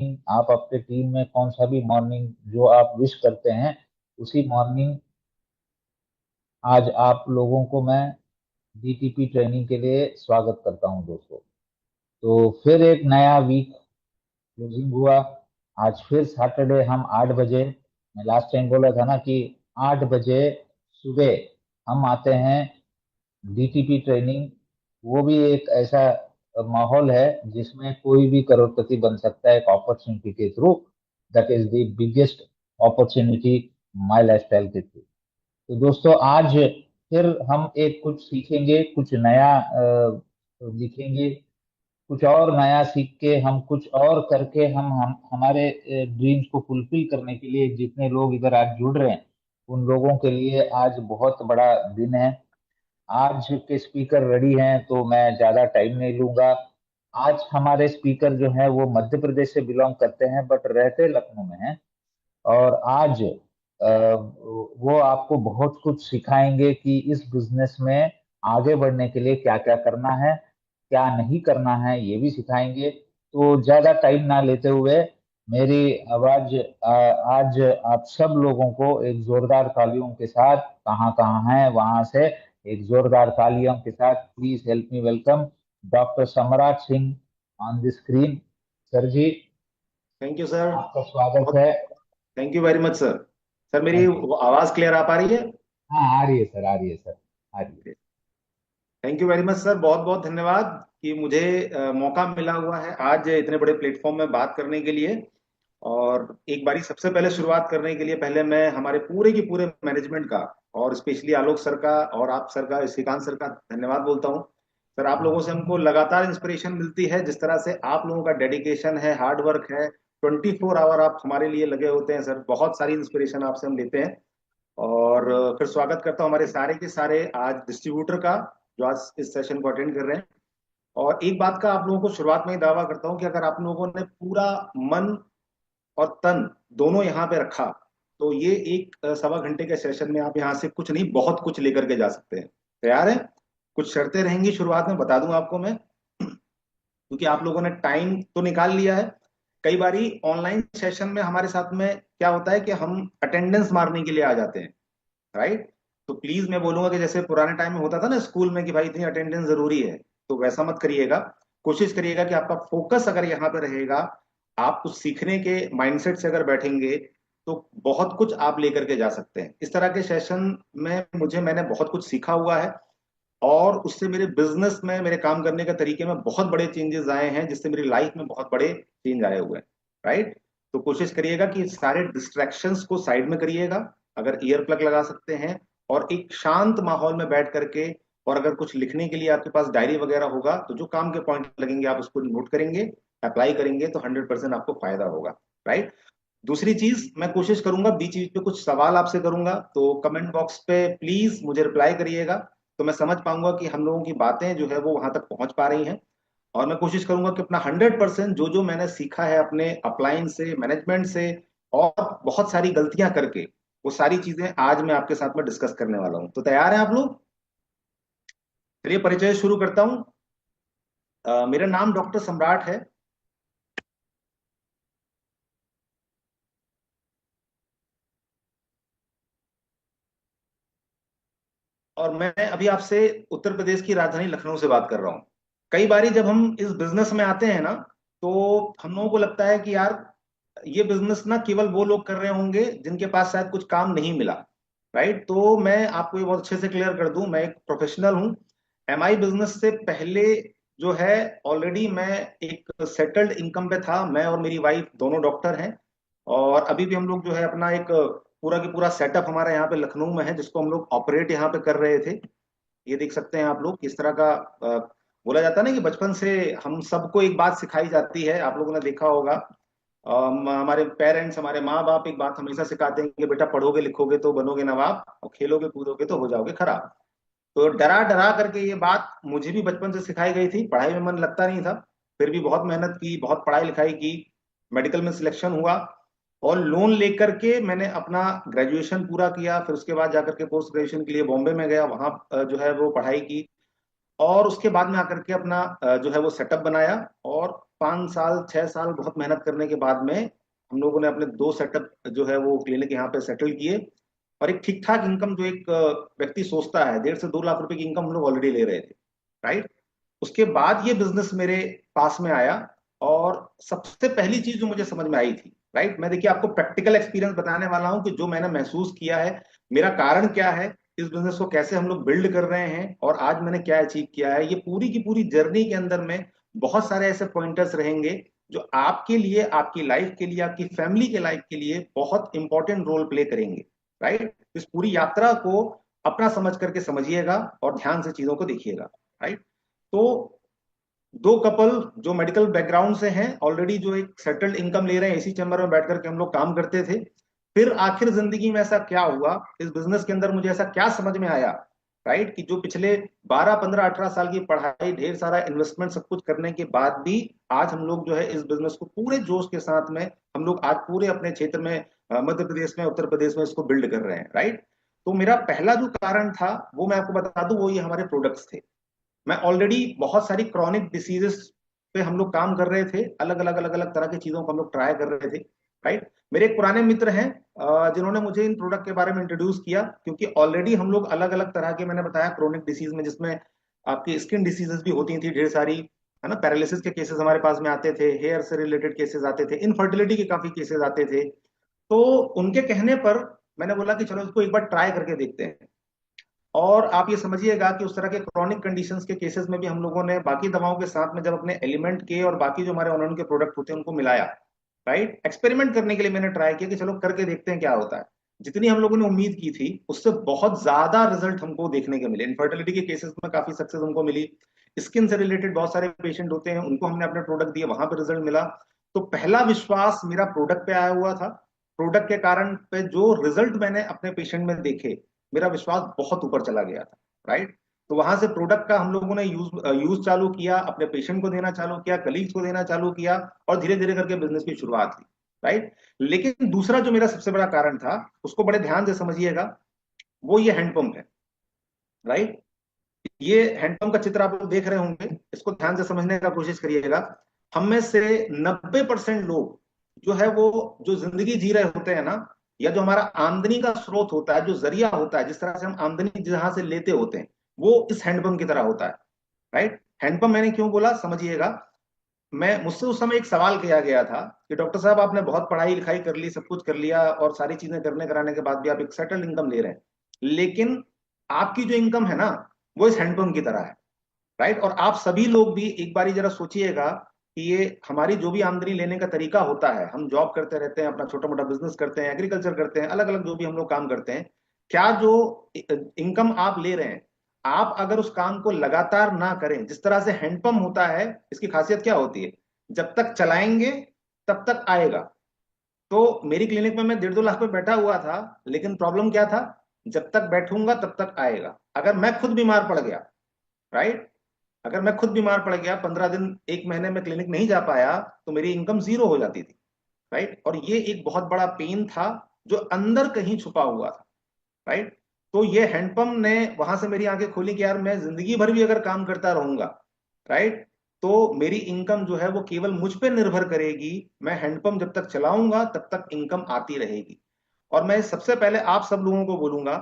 आप अपने टीम में कौन सा भी मॉर्निंग जो आप विश करते हैं, उसी मॉर्निंग आज आप लोगों को मैं डीटीपी ट्रेनिंग के लिए स्वागत करता हूं दोस्तों। तो फिर एक नया वीक क्लोजिंग हुआ। आज फिर सैटरडे हम 8 बजे, मैं लास्ट टाइम बोला था ना कि 8 बजे सुबह हम आते हैं डीटीपी ट्रेनिंग। वो भी एक ऐसा माहौल है जिसमें कोई भी करोड़पति बन सकता है एक अपॉर्चुनिटी के through. That is the biggest opportunity my lifestyle के थ्रू। तो दोस्तों आज फिर हम एक कुछ सीखेंगे, कुछ नया लिखेंगे, कुछ और नया सीख के हम कुछ और करके हम हमारे ड्रीम्स को फुलफिल करने के लिए जितने लोग इधर आज जुड़ रहे हैं उन लोगों के लिए आज बहुत बड़ा दिन है। आज के स्पीकर रेडी हैं तो मैं ज्यादा टाइम नहीं लूंगा। आज हमारे स्पीकर जो है वो मध्य प्रदेश से बिलोंग करते हैं बट रहते लखनऊ में हैं। और आज वो आपको बहुत कुछ सिखाएंगे कि इस बिजनेस में आगे बढ़ने के लिए क्या क्या करना है, क्या नहीं करना है, ये भी सिखाएंगे। तो ज्यादा टाइम ना लेते हुए मेरी आवाज आज आप सब लोगों को एक जोरदार तालियों के साथ, कहाँ कहाँ है वहां से एक जोरदार तालियों के साथ please help me welcome doctor Samrat Singh on the screen. Sir ji, thank you sir. आपका स्वागत बहुत है। Thank you very much sir. Sir मेरी थैंक यू। आवाज क्लियर आ पा रही है? हाँ आ रही है सर, आ रही है सर, आ रही है। Thank you very much sir, बहुत बहुत धन्यवाद कि मुझे मौका मिला हुआ है आज इतने बड़े प्लेटफॉर्म में बात करने के लिए। और एक बारी सबसे पहले शुरुआत करने के लिए पहले मैं हमारे पूरे की पूरे मैनेजमेंट का और स्पेशली आलोक सर का और आप सर का, श्रीकांत सर का धन्यवाद बोलता हूँ। सर आप लोगों से हमको लगातार इंस्पिरेशन मिलती है, जिस तरह से आप लोगों का डेडिकेशन है, हार्ड वर्क है, 24 आवर आप हमारे लिए लगे होते हैं सर। बहुत सारी इंस्पिरेशन आपसे हम लेते हैं। और फिर स्वागत करता हूँ हमारे सारे के सारे आज डिस्ट्रीब्यूटर का, जो आज इस सेशन को अटेंड कर रहे हैं। और एक बात का आप लोगों को शुरुआत में ही दावा करता हूँ कि अगर आप लोगों ने पूरा मन और तन दोनों यहाँ पे रखा तो ये एक सवा घंटे के सेशन में आप यहाँ से कुछ नहीं बहुत कुछ लेकर के जा सकते हैं। तैयार है? कुछ शर्तें रहेंगी शुरुआत में, बता दूं आपको मैं, क्योंकि आप लोगों ने टाइम तो निकाल लिया है। कई बारी ऑनलाइन सेशन में हमारे साथ में क्या होता है कि हम अटेंडेंस मारने के लिए आ जाते हैं, राइट? तो प्लीज मैं बोलूंगा कि जैसे पुराने टाइम में होता था ना स्कूल में कि भाई इतनी अटेंडेंस जरूरी है, तो वैसा मत करिएगा। कोशिश करिएगा कि आपका फोकस अगर यहाँ पे रहेगा, आप कुछ सीखने के माइंडसेट से अगर बैठेंगे तो बहुत कुछ आप लेकर के जा सकते हैं। इस तरह के सेशन में मैंने बहुत कुछ सीखा हुआ है। और उससे मेरे बिजनेस में, मेरे काम करने के तरीके में बहुत बड़े चेंजेस आए हैं, जिससे मेरी लाइफ में बहुत बड़े चेंज आए हुए हैं, राइट? तो कोशिश करिएगा कि सारे डिस्ट्रैक्शंस को साइड में करिएगा, अगर ईयर प्लग लगा सकते हैं, और एक शांत माहौल में बैठ करके, और अगर कुछ लिखने के लिए आपके पास डायरी वगैरह होगा तो जो काम के पॉइंट लगेंगे आप उसको नोट करेंगे, अप्लाई करेंगे तो 100% आपको फायदा होगा, राइट? दूसरी चीज, मैं कोशिश करूंगा बीच बीच में कुछ सवाल आपसे करूंगा, तो कमेंट बॉक्स पे प्लीज मुझे रिप्लाई करिएगा, तो मैं समझ पाऊंगा कि हम लोगों की बातें जो है वो वहां तक पहुंच पा रही हैं। और मैं कोशिश करूंगा कि अपना 100% जो जो मैंने सीखा है अपने अपलाइन से, मैनेजमेंट से, और बहुत सारी गलतियां करके, वो सारी चीजें आज मैं आपके साथ में डिस्कस करने वाला हूं। तो तैयार हैं आप लोग? चलिए परिचय शुरू करता हूं। मेरा नाम डॉक्टर सम्राट है। और मैं अभी आपसे उत्तर प्रदेश की राजधानी लखनऊ से बात कर रहा हूँ। कई बारी जब हम इस बिजनेस में आते हैं ना, तो हम लोगों को लगता है कि यार ये बिजनेस ना केवल वो लोग कर रहे होंगे जिनके पास शायद कुछ काम नहीं मिला, राइट? तो मैं आपको ये बहुत अच्छे से क्लियर कर दूं, मैं एक प्रोफेशनल हूं। एमआई बिजनेस से पहले जो है, ऑलरेडी मैं एक सेटल्ड इनकम पे था। मैं और मेरी वाइफ दोनों डॉक्टर हैं। और अभी भी हम लोग जो है अपना एक पूरा की पूरा सेटअप हमारा यहाँ पे लखनऊ में है, जिसको हम लोग ऑपरेट यहाँ पे कर रहे थे। ये देख सकते हैं आप लोग किस तरह का बोला जाता है ना कि बचपन से हम सबको एक बात सिखाई जाती है, आप लोगों ने देखा होगा। हमारे पेरेंट्स, हमारे माँ बाप एक बात हमेशा सिखाते हैं कि बेटा पढ़ोगे लिखोगे तो बनोगे नवाब, और खेलोगे कूदोगे तो हो जाओगे खराब। तो डरा डरा करके ये बात मुझे भी बचपन से सिखाई गई थी। पढ़ाई में मन लगता नहीं था, फिर भी बहुत मेहनत की, बहुत पढ़ाई लिखाई की, मेडिकल में सिलेक्शन हुआ, और लोन लेकर के मैंने अपना ग्रेजुएशन पूरा किया। फिर उसके बाद जाकर के पोस्ट ग्रेजुएशन के लिए बॉम्बे में गया, वहां जो है वो पढ़ाई की। और उसके बाद में आकर के अपना जो है वो सेटअप बनाया। और 5 साल 6 साल बहुत मेहनत करने के बाद में हम लोगों ने अपने 2 सेटअप जो है वो क्लिनिक यहाँ पे सेटल किए, और एक ठीक ठाक इनकम जो एक व्यक्ति सोचता है, 1.5 से 2 लाख रुपए की इनकम हम लोग ऑलरेडी ले रहे थे। राइट। उसके बाद ये बिजनेस मेरे पास में आया, और सबसे पहली चीज जो मुझे समझ में आई थी, राइट, मैं देखिए आपको प्रैक्टिकल एक्सपीरियंस बताने वाला हूं कि जो मैंने महसूस किया है, मेरा कारण क्या है, इस बिजनेस को कैसे हम लोग बिल्ड कर रहे हैं, और आज मैंने क्या अचीव किया है। ये पूरी की पूरी जर्नी के अंदर में बहुत सारे ऐसे पॉइंटर्स रहेंगे जो आपके लिए, आपकी लाइफ के लिए, आपकी फैमिली के लाइफ के लिए बहुत इंपॉर्टेंट रोल प्ले करेंगे। राइट। इस पूरी यात्रा को अपना समझ करके समझिएगा और ध्यान से चीजों को देखिएगा। राइट। तो दो कपल जो मेडिकल बैकग्राउंड से हैं, ऑलरेडी जो एक सेटल्ड इनकम ले रहे हैं, एसी चैम्बर में बैठ करके हम लोग काम करते थे। फिर आखिर जिंदगी में ऐसा क्या हुआ, इस बिजनेस के अंदर मुझे ऐसा क्या समझ में आया, राइट, कि जो पिछले 12 15 18 साल की पढ़ाई, ढेर सारा इन्वेस्टमेंट, सब कुछ करने के बाद भी आज हम लोग जो है इस बिजनेस को पूरे जोश के साथ में हम लोग आज पूरे अपने क्षेत्र में, मध्य प्रदेश में, उत्तर प्रदेश में इसको बिल्ड कर रहे हैं। राइट। तो मेरा पहला जो कारण था वो मैं आपको बता दूं, वो ये हमारे प्रोडक्ट्स थे। मैं ऑलरेडी बहुत सारी क्रॉनिक डिसीजेस पे हम लोग काम कर रहे थे, अलग अलग तरह की चीजों को हम लोग ट्राई कर रहे थे। राइट। मेरे एक पुराने मित्र हैं जिन्होंने मुझे इन प्रोडक्ट के बारे में इंट्रोड्यूस किया, क्योंकि ऑलरेडी हम लोग अलग अलग तरह के, मैंने बताया क्रोनिक डिसीज में, जिसमें आपकी स्किन डिसीजेस भी होती थी ढेर सारी, है ना, पैरालिसिस के केसेस हमारे पास में आते थे, हेयर से रिलेटेड केसेस आते थे, इनफर्टिलिटी के काफी केसेस आते थे। तो उनके कहने पर मैंने बोला कि चलो इसको एक बार ट्राई करके देखते हैं। और आप ये समझिएगा कि उस तरह के क्रॉनिक कंडीशंस के केसेस में भी हम लोगों ने बाकी दवाओं के साथ में जब अपने एलिमेंट के और बाकी जो हमारे ऑनलाइन के प्रोडक्ट होते हैं उनको मिलाया, राइट, एक्सपेरिमेंट करने के लिए मैंने ट्राई किया कि चलो करके देखते हैं क्या होता है। जितनी हम लोगों ने उम्मीद की थी उससे बहुत ज्यादा रिजल्ट हमको देखने के मिले। इनफर्टिलिटी के केसेस में काफी सक्सेस हमको मिली, स्किन से रिलेटेड बहुत सारे पेशेंट होते हैं, उनको हमने अपने प्रोडक्ट दिए, वहां पे रिजल्ट मिला। तो पहला विश्वास मेरा प्रोडक्ट पे आया हुआ था। प्रोडक्ट के कारण पे जो रिजल्ट मैंने अपने पेशेंट में देखे, मेरा विश्वास बहुत ऊपर चला गया था। राइट। तो वहां से प्रोडक्ट का हम लोगों ने यूज चालू किया, अपने पेशेंट को देना चालू किया, कलीग्स को देना चालू किया, और धीरे धीरे करके बिजनेस की शुरुआत की। राइट। लेकिन दूसरा जो मेरा सबसे बड़ा कारण था, उसको बड़े ध्यान से समझिएगा, वो ये हैंडपंप है। राइट। ये हैंडपंप का चित्र आप लोग देख रहे होंगे, इसको ध्यान से समझने का कोशिश करिएगा। हम में से 90% लोग जो है वो, जो जिंदगी जी रहे होते हैं ना, या जो हमारा आमदनी का स्रोत होता है, जो जरिया होता है, जिस तरह से हम आमदनी जहां से लेते होते हैं, वो इस हैंडपंप की तरह होता है। राइट। हैंडपंप मैंने क्यों बोला, समझिएगा। मैं मुझसे उस समय एक सवाल किया गया था कि डॉक्टर साहब, आपने बहुत पढ़ाई लिखाई कर ली, सब कुछ कर लिया, और सारी चीजें करने कराने के बाद भी आप एक सेटल्ड इनकम ले रहे हैं, लेकिन आपकी जो इनकम है ना, वो इस हैंडपंप की तरह है। राइट। और आप सभी लोग भी एक बारी जरा सोचिएगा कि ये हमारी जो भी आमदनी लेने का तरीका होता है, हम जॉब करते रहते हैं, अपना छोटा मोटा बिजनेस करते हैं, एग्रीकल्चर करते हैं, अलग अलग जो भी हम लोग काम करते हैं, क्या जो इनकम आप ले रहे हैं, आप अगर उस काम को लगातार ना करें, जिस तरह से हैंडपंप होता है, इसकी खासियत क्या होती है, जब तक चलाएंगे तब तक आएगा। तो मेरी क्लिनिक में मैं 1.5 2 लाख पे बैठा हुआ था, लेकिन प्रॉब्लम क्या था, जब तक बैठूंगा तब तक आएगा। अगर मैं खुद बीमार पड़ गया, राइट, अगर मैं खुद बीमार पड़ गया, 15 दिन 1 महीने में क्लिनिक नहीं जा पाया, तो मेरी इनकम जीरो हो जाती थी। राइट। और ये एक बहुत बड़ा पेन था जो अंदर कहीं छुपा हुआ था। राइट। तो ये हैंडपंप ने वहां से मेरी आंखें खोली कि यार, मैं जिंदगी भर भी अगर काम करता रहूंगा, राइट, तो मेरी इनकम जो है वो केवल मुझ पे निर्भर करेगी। मैं हैंडपंप जब तक चलाऊंगा तब तक इनकम आती रहेगी। और मैं सबसे पहले आप सब लोगों को बोलूंगा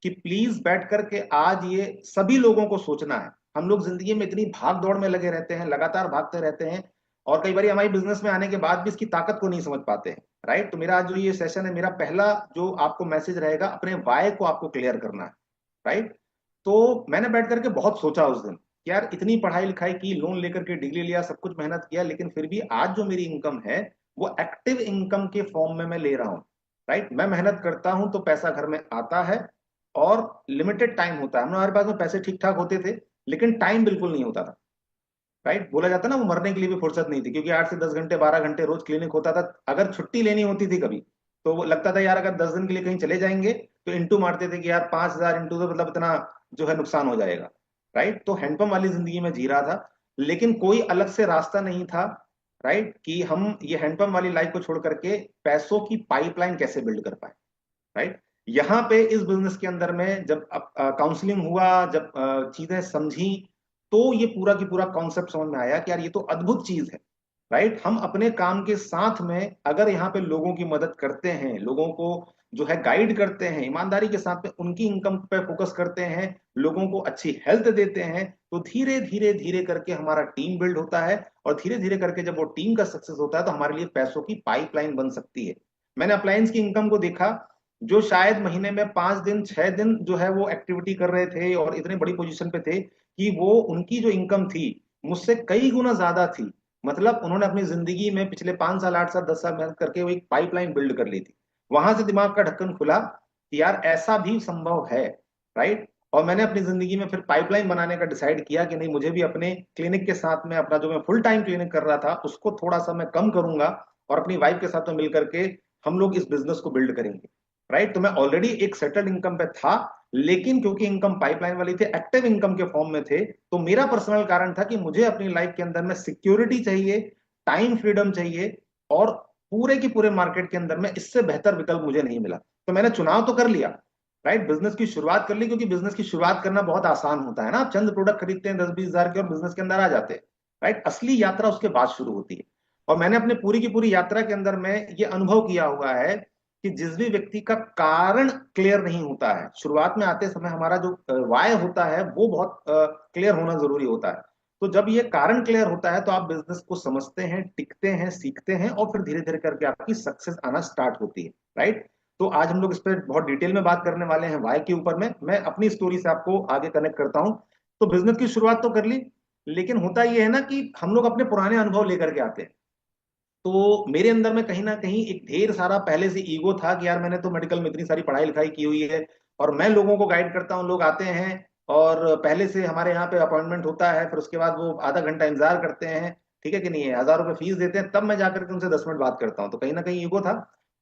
कि प्लीज बैठ करके आज ये सभी लोगों को सोचना है। हम लोग जिंदगी में इतनी भाग दौड़ में लगे रहते हैं, लगातार भागते रहते हैं, और कई बार हमारी बिजनेस में आने के बाद भी इसकी ताकत को नहीं समझ पाते हैं। राइट। तो मेरा आज जो ये सेशन है, मेरा पहला जो आपको मैसेज रहेगा, अपने वाय को आपको क्लियर करना है। राइट। तो मैंने बैठ करके बहुत सोचा उस दिन कि यार, इतनी पढ़ाई लिखाई की, लोन लेकर के डिग्री लिया, सब कुछ मेहनत किया, लेकिन फिर भी आज जो मेरी इनकम है वो एक्टिव इनकम के फॉर्म में मैं ले रहा हूं। राइट। मैं मेहनत करता हूं तो पैसा घर में आता है, और लिमिटेड टाइम होता है। हमारे पास में पैसे ठीक ठाक होते थे, लेकिन टाइम बिल्कुल नहीं होता था। राइट। बोला जाता ना, वो मरने के लिए भी फुर्सत नहीं थी, क्योंकि 8 से 10 घंटे 12 घंटे रोज क्लिनिक होता था। अगर छुट्टी लेनी होती थी कभी, तो वो लगता था यार, अगर 10 दिन के लिए कहीं चले जाएंगे, तो इंटू मारते थे कि यार 5,000 इंटू, तो मतलब इतना जो है नुकसान हो जाएगा। राइट। तो हैंडपंप वाली जिंदगी में जी रहा था, लेकिन कोई अलग से रास्ता नहीं था। राइट। कि हम ये हैंडपंप वाली लाइफ को छोड़ करके पैसों की पाइपलाइन कैसे बिल्ड कर पाए। राइट। यहाँ पे इस बिजनेस के अंदर में जब काउंसलिंग हुआ, जब चीजें समझी, तो ये पूरा की पूरा कॉन्सेप्ट समझ में आया कि यार, ये तो अद्भुत चीज है। राइट। हम अपने काम के साथ में अगर यहाँ पे लोगों की मदद करते हैं, लोगों को जो है गाइड करते हैं, ईमानदारी के साथ में उनकी इनकम पे फोकस करते हैं, लोगों को अच्छी हेल्थ देते हैं, तो धीरे धीरे धीरे करके हमारा टीम बिल्ड होता है। और धीरे धीरे करके जब वो टीम का सक्सेस होता है तो हमारे लिए पैसों की पाइपलाइन बन सकती है। मैंने अप्लायंस की इनकम को देखा, जो शायद महीने में 5 दिन 6 दिन जो है वो एक्टिविटी कर रहे थे और इतने बड़ी पोजीशन पे थे कि वो उनकी जो इनकम थी मुझसे कई गुना ज्यादा थी। मतलब उन्होंने अपनी जिंदगी में पिछले 5 साल 8 साल 10 साल मेहनत करके वो एक पाइपलाइन बिल्ड कर ली थी। वहां से दिमाग का ढक्कन खुला कि यार ऐसा भी संभव है। राइट। और मैंने अपनी जिंदगी में फिर पाइपलाइन बनाने का डिसाइड किया कि नहीं, मुझे भी अपने क्लिनिक के साथ में अपना जो मैं फुल टाइम क्लिनिक कर रहा था उसको थोड़ा सा मैं कम करूंगा और अपनी वाइफ के साथ में मिलकर के हम लोग इस बिजनेस को बिल्ड करेंगे। राइट। तो मैं ऑलरेडी एक सेटल्ड इनकम पे था, लेकिन क्योंकि इनकम पाइपलाइन वाली थी, एक्टिव इनकम के फॉर्म में थे, तो मेरा पर्सनल कारण था कि मुझे अपनी लाइफ के अंदर में सिक्योरिटी चाहिए, टाइम फ्रीडम चाहिए, और पूरे की पूरे मार्केट के अंदर में इससे बेहतर विकल्प मुझे नहीं मिला। तो मैंने चुनाव तो कर लिया। राइट। बिजनेस की शुरुआत कर ली, क्योंकि बिजनेस की शुरुआत करना बहुत आसान होता है ना, आप चंद प्रोडक्ट खरीदते हैं 10-20 हजार के और बिजनेस के अंदर आ जाते हैं। राइट। असली यात्रा उसके बाद शुरू होती है। और मैंने अपने पूरी की पूरी यात्रा के अंदर में ये अनुभव किया हुआ है कि जिस भी व्यक्ति का कारण क्लियर नहीं होता है, शुरुआत में आते समय हमारा जो वाय होता है वो बहुत क्लियर होना जरूरी होता है। तो जब ये कारण क्लियर होता है तो आप बिजनेस को समझते हैं, टिकते हैं, सीखते हैं, और फिर धीरे धीरे करके आपकी सक्सेस आना स्टार्ट होती है। राइट। तो आज हम लोग इस पर बहुत डिटेल में बात करने वाले हैं वाय के ऊपर में। मैं अपनी स्टोरी से आपको आगे कनेक्ट करता हूं। तो बिजनेस की शुरुआत तो कर ली, लेकिन होता यह है ना कि हम लोग अपने पुराने अनुभव लेकर के आते हैं। तो मेरे अंदर में कहीं ना कहीं एक ढेर सारा पहले से ईगो था कि यार मैंने तो मेडिकल में इतनी सारी पढ़ाई लिखाई की हुई है और मैं लोगों को गाइड करता हूँ, लोग आते हैं और पहले से हमारे यहाँ पे अपॉइंटमेंट होता है, फिर उसके बाद वो आधा घंटा इंतजार करते हैं, ठीक है कि नहीं है, 1000 रुपये फीस देते हैं, तब मैं जाकर के उनसे 10 मिनट बात करता हूँ। तो कहीं ना कहीं ईगो था।